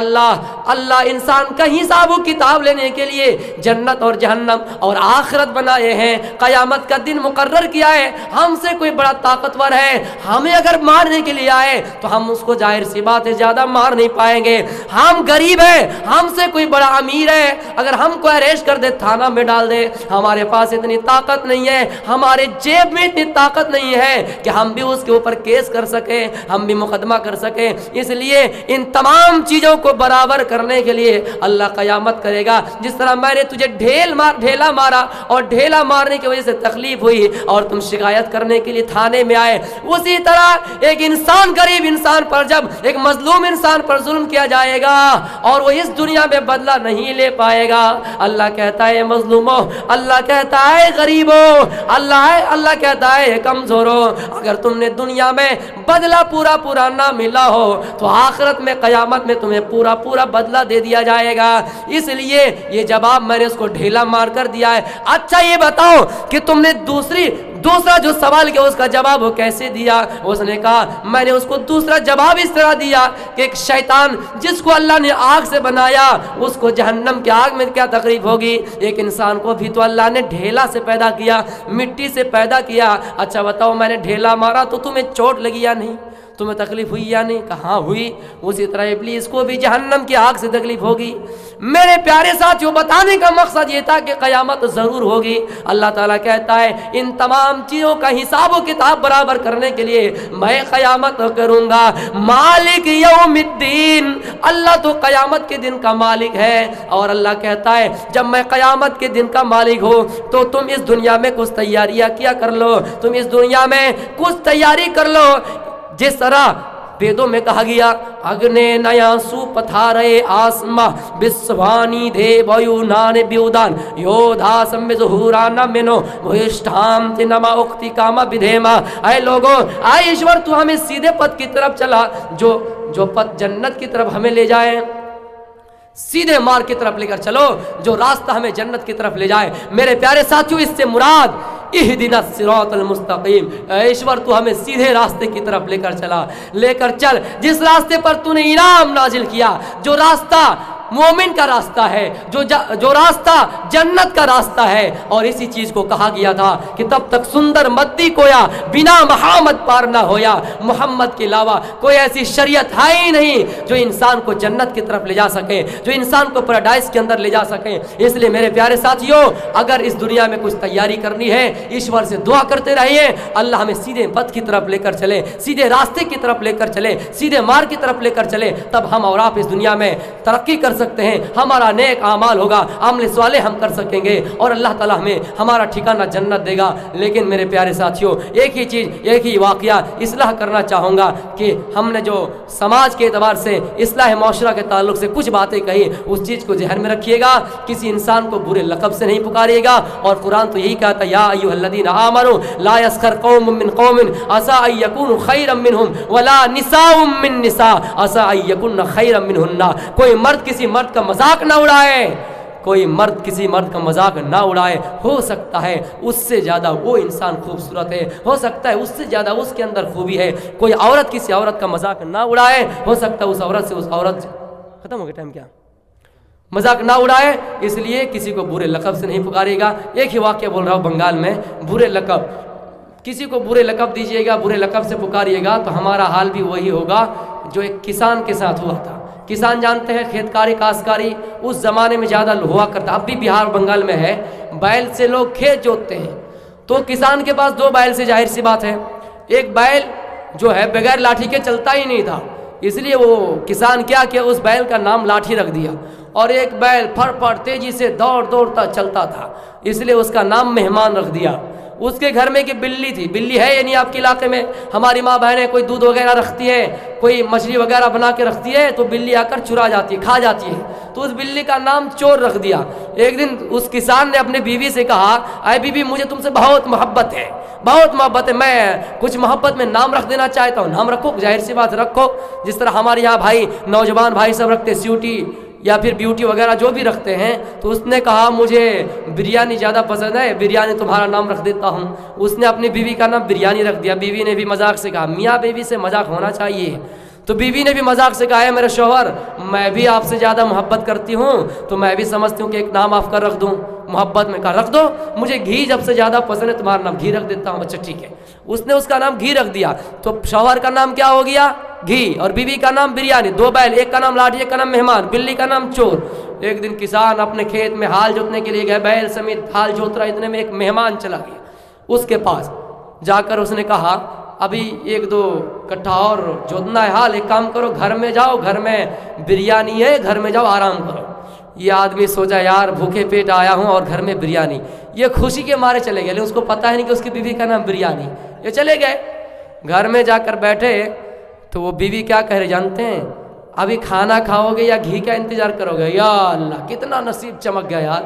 اللہ انسان کا حساب و کتاب لینے کے لیے جنت اور جہنم اور آخرت بنائے ہیں، قیامت کا دن مقرر کیا ہے۔ ہم سے کوئی بڑا طاقتور ہے، ہمیں اگر مارنے کے لیے آئے تو ہم اس کو ظاہر سی بات ہے زیادہ مار نہیں پائیں گے۔ ہم غریب ہیں، ہم سے کوئی بڑا امیر ہے، اگر ہم کو اریسٹ کر دے تھانہ میں ڈال دے، ہمارے پاس اتنی طاقت نہیں ہے، ہمارے جیب میں اتنی طاقت نہیں ہے کہ ہم بھی اس کے اوپر کیس کر سکیں، ہم بھی مقدمہ کر سکیں۔ اس لیے ان تمام چیزوں کو برابر کرنے کے لیے اللہ قیامت کرے گا۔ جس طرح میں نے تجھے ڈھیلا مارا اور ڈھیلا مارنے کی وجہ سے تکلیف ہوئی اور تم شکایت کرنے کے لیے تھانے میں آئے، اسی طرح ایک انسان غریب انسان پر جب ایک مظلوم انسان پر ظلم کیا جائے گا اور وہ اس دنیا میں بدلہ نہیں لے پائے گا، اللہ کہتا ہے مظلوموں، اللہ کہتا ہے غریبوں، اللہ کہتا ہے کمزوروں، اگر تم نے دنیا میں بدلہ پورا نہ ملا ہو تو آخرت میں قیامت میں تمہیں پورا بدلہ دے دیا جائے گا۔ اس لیے یہ جواب میں نے اس کو ڈھیلا مار کر دیا ہے۔ اچھا یہ بتاؤ کہ تم نے دوسرا جو سوال کیا اس کا جواب وہ کیسے دیا؟ اس نے کہا میں نے اس کو دوسرا جواب اس طرح دیا کہ ایک شیطان جس کو اللہ نے آگ سے بنایا اس کو جہنم کی آگ میں کیا تکلیف ہوگی؟ ایک انسان کو بھی تو اللہ نے ڈھیلا سے پیدا کیا، مٹی سے پیدا کیا۔ اچھا بتاؤ میں نے ڈھیلا مارا تو تمہیں چوٹ لگی یا نہیں؟ تمہیں تکلیف ہوئی یا نہیں؟ کہاں ہوئی؟ اسی طرح ابلیس کو بھی جہنم کی آگ سے تکلیف ہوگی۔ میرے پیارے ساتھیوں بتانے کا مقصد یہ تھا کہ قیامت ضرور ہوگی۔ اللہ تعالیٰ کہتا ہے ان تمام چیزوں کا حساب و کتاب برابر کرنے کے لیے میں قیامت کروں گا۔ مالک یوم الدین، اللہ تو قیامت کے دن کا مالک ہے، اور اللہ کہتا ہے جب میں قیامت کے دن کا مالک ہوں تو تم اس دنیا میں کچھ تیاریاں کیا کر لو، تم اس دنیا میں کچھ تیاری کر لو۔ جس طرح ویدوں میں کہا گیا اگنے نیا سو پتھارے آسما بسوانی دے ویونان بیودان یودھا سمبی ظہورانا منو ویشتام تنما اکتی کاما بدھیما۔ اے لوگوں، اے ایشور تو ہمیں سیدھے پتھ کی طرف چلا، جو پتھ جنت کی طرف ہمیں لے جائے، سیدھے مار کی طرف لے کر چلو، جو راستہ ہمیں جنت کی طرف لے جائے۔ میرے پیارے ساتھیوں اس سے مراد اہدنا الصراط المستقیم، اے ایشور تو ہمیں سیدھے راستے کی طرف لے کر چل، جس راستے پر تو نے انعام نازل کیا، جو راستہ مومن کا راستہ ہے، جو راستہ جنت کا راستہ ہے۔ اور اسی چیز کو کہا گیا تھا کہ تب تک سندر مدی کویا بنا محمد پار نہ ہویا، محمد کے علاوہ کوئی ایسی شریعت ہے ہی نہیں جو انسان کو جنت کی طرف لے جا سکے، جو انسان کو پیراڈائز کے اندر لے جا سکے۔ اس لیے میرے پیارے ساتھیوں، اگر اس دنیا میں کچھ تیاری کرنی ہے ایشور سے دعا کرتے رہیے اللہ ہمیں سیدھے پتھ کی طرف لے کر چلے، سیدھے راستے کی طرف لے کر چلے، سیدھے مار کی طرف لے کر چلے، تب ہم اور آپ اس دنیا میں ترقی کر سکتے ہیں، ہمارا نیک اعمال ہوگا، عمل صالح ہم کر سکیں گے اور اللہ تعالیٰ ہمیں ہمارا ٹھکانہ جنت دے گا۔ لیکن میرے پیارے ساتھیوں ایک ہی واقعہ اصلاح کرنا چاہوں گا کہ ہم نے جو سماج کے اعتبار سے اصلاح معاشرہ کے تعلق سے کچھ باتیں کہی، اس چیز کو ذہن میں رکھیے گا، کسی انسان کو برے لقب سے نہیں پکاریے گا۔ اور قرآن تو یہی کہتا ہے یا ایھا الذین آمنوا لا یسخر قوم من قوم عسى ان یکونوا خیرا منهم ولا نساء من نساء عسى ان یکن خیرا منهن۔ کوئی مرد کسی مرد کا مذاق نہ اڑائے، کوئی مرد کسی مرد کا مذاق نہ اڑائے، ہو سکتا ہے اس سے زیادہ وہ انسان خوبصورت ہے، ہو سکتا ہے اس سے زیادہ اس کے اندر خوبی ہے۔ کوئی عورت کسی عورت کا مذاق نہ اڑائے، ہو سکتا ہے اس عورت سے ختم ہو گیا ٹائم کیا مذاق نہ اڑائے، اس لیے کسی کو برے لقب سے نہیں پکارے گا۔ ایک ہی واقعہ بول رہا ہوں بنگال میں، برے لقب، کسی کو برے لقب دیجیے گا، برے لقب سے پکاریے گا تو ہمارا حال بھی وہی ہوگا جو ایک کسان کے ساتھ ہوا تھا۔ کسان جانتے ہیں کھیتکاری کاشتکاری اس زمانے میں زیادہ ہوا کرتا، اب بھی بہار بنگال میں ہے، بیل سے لوگ کھیت جوتتے ہیں، تو کسان کے پاس دو بیل سے ظاہر سی بات ہے، ایک بیل جو ہے بغیر لاٹھی کے چلتا ہی نہیں تھا، اس لیے وہ کسان کیا اس بیل کا نام لاٹھی رکھ دیا، اور ایک بیل پھڑ پھڑ تیزی سے دوڑتا چلتا تھا، اس لیے اس کا نام مہمان رکھ دیا۔ اس کے گھر میں ایک بلی تھی. بلی ہے یا نہیں آپ کے علاقے میں؟ ہماری ماں بہنیں کوئی دودھ وغیرہ رکھتی ہے, کوئی مچھلی وغیرہ بنا کے رکھتی ہے, تو بلی آ کر چرا جاتی ہے, کھا جاتی ہے. تو اس بلی کا نام چور رکھ دیا. ایک دن اس کسان نے اپنے بیوی سے کہا, اے بیوی مجھے تم سے بہت محبت ہے, بہت محبت ہے, میں کچھ محبت میں نام رکھ دینا چاہتا ہوں. نام رکھو, ظاہر سی بات رکھو, جس طرح ہمارے یہاں بھائی نوجوان بھائی سب رکھتے سیوٹی یا پھر بیوٹی وغیرہ جو بھی رکھتے ہیں. تو اس نے کہا مجھے بریانی زیادہ پسند ہے, بریانی تمہارا نام رکھ دیتا ہوں. اس نے اپنی بیوی کا نام بریانی رکھ دیا. بیوی نے بھی مذاق سے کہا, میاں بیوی سے مذاق ہونا چاہیے. تو بیوی نے بھی مذاق سے کہا, ہے میرے شوہر میں بھی آپ سے زیادہ محبت کرتی ہوں, تو میں بھی سمجھتی ہوں کہ ایک نام آپ کا رکھ دوں محبت میں. کہا رکھ دو, مجھے گھی جب سے زیادہ پسند ہے, تمہارا نام گھی رکھ دیتا ہوں. اچھا ٹھیک ہے. اس نے اس کا نام گھی رکھ دیا. تو شوہر کا نام کیا ہو گیا؟ گھی, اور بیوی کا نام بریانی. دو بیل, ایک کا نام لاٹھی, ایک کا نام مہمان, بلی کا نام چور. ایک دن کسان اپنے کھیت میں ہال جوتنے کے لیے گئے, بیل سمیت ہال جوت رہا, اتنے میں ایک مہمان چلا گیا. اس کے پاس جا کر اس نے کہا, ابھی 1-2 کٹھا اور جوتنا ہے ہال, ایک کام کرو گھر میں جاؤ, گھر میں بریانی ہے, گھر میں جاؤ آرام کرو. یہ آدمی سوچا یار بھوکے پیٹ آیا ہوں اور گھر میں بریانی, یہ خوشی کے مارے چلے گئے, لیکن اس کو پتہ ہے نہیں کہ اس کی بیوی کا نام بریانی. یہ چلے گئے گھر میں, جا کر بیٹھے تو وہ بیوی کیا کہہ رہے جانتے ہیں؟ ابھی کھانا کھاؤ گے یا گھی کا انتظار کرو گے؟ یا اللہ کتنا نصیب چمک گیا یار,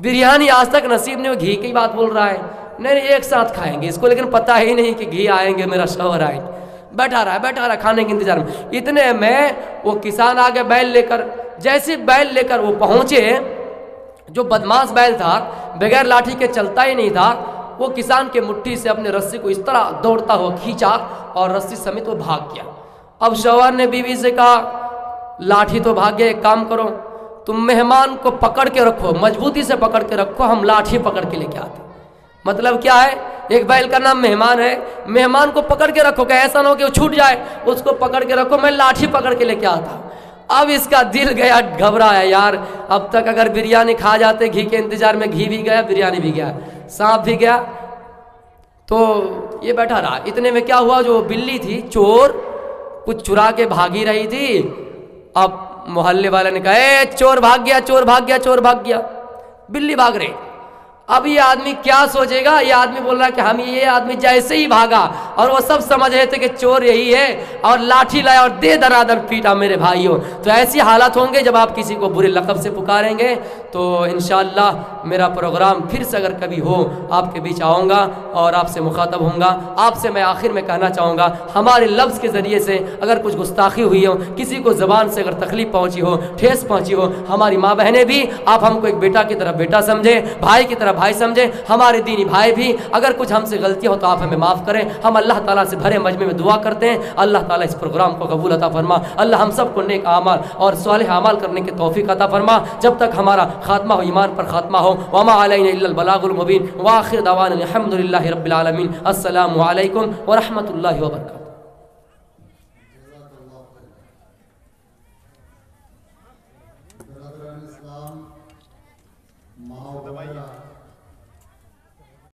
بریانی آج تک نصیب نہیں, وہ گھی کی بات بول رہا ہے. نہیں ایک ساتھ کھائیں گے, اس کو لیکن پتہ ہی نہیں کہ گھی آئیں گے, میرا شوہر آئیں گے. بیٹھا رہا کھانے کے انتظار میں. اتنے میں وہ کسان آگے بیل لے کر, جیسے بیل لے کر وہ پہنچے, جو بدماش بیل تھا بغیر لاٹھی کے چلتا ہی نہیں تھا, وہ کسان کے مٹھی سے اپنے رسی کو اس طرح دوڑتا ہوا کھینچا اور رسی سمیت وہ بھاگ گیا. اب شوہر نے بیوی سے کہا, لاٹھی تو بھاگ گیا, ایک کام کرو تم مہمان کو پکڑ کے رکھو, مضبوطی سے پکڑ کے رکھو, ہم لاٹھی پکڑ کے لے کے آتے. مطلب کیا ہے؟ ایک بیل کا نام مہمان ہے, مہمان کو پکڑ کے رکھو کہ ایسا نہ ہو کہ وہ چھوٹ جائے, اس کو پکڑ کے رکھو, میں لاٹھی پکڑ کے لے کے آتا. اب اس کا دل گیا گھبرایا, یار اب تک اگر بریانی کھا جاتے گھی کے انتظار میں, گھی بھی گیا, بریانی بھی گیا, سانپ بھی گیا. تو یہ بیٹھا رہا. اتنے میں کیا ہوا, جو بلی تھی چور کچھ چرا کے بھاگی رہی تھی. اب محلے والے نے کہا, اے چور بھاگ گیا, چور بھاگ گیا, چور بھاگ گیا. بلی بھاگ رہی. اب یہ آدمی کیا سوچے گا؟ یہ آدمی بول رہا ہے کہ ہم, یہ آدمی جیسے ہی بھاگا اور وہ سب سمجھ رہے تھے کہ چور یہی ہے, اور لاٹھی لایا اور دے دنادن پیٹا. میرے بھائیوں, تو ایسی حالات ہوں گے جب آپ کسی کو برے لقب سے پکاریں گے. تو انشاءاللہ میرا پروگرام پھر سے اگر کبھی ہو آپ کے بیچ آؤں گا اور آپ سے مخاطب ہوں گا. آپ سے میں آخر میں کہنا چاہوں گا, ہمارے لفظ کے ذریعے سے اگر کچھ گستاخی ہوئی ہو, کسی کو زبان سے اگر تکلیف پہنچی ہو, ٹھیس پہنچی ہو, ہماری ماں بہنیں بھی, آپ ہم کو ایک بیٹا کی طرح بیٹا سمجھیں, بھائی کی طرح بھائی سمجھیں, ہمارے دینی بھائی بھی. اگر کچھ ہم سے غلطی ہو تو آپ ہمیں معاف کریں. ہم اللہ تعالیٰ سے بھرے مجمع میں دعا کرتے ہیں, اللہ تعالیٰ اس پروگرام کو قبول عطا فرما. اللہ ہم سب کو نیک اعمال اور صالح اعمال کرنے کی توفیق عطا فرما, جب تک ہمارا خاتمہ ہو ایمان پر خاتمہ ہو. وما علینا الا البلاغ المبین, وآخر دعوانا الحمدللہ رب العالمین. السلام علیکم ورحمۃ اللہ وبرکاتہ. اسلام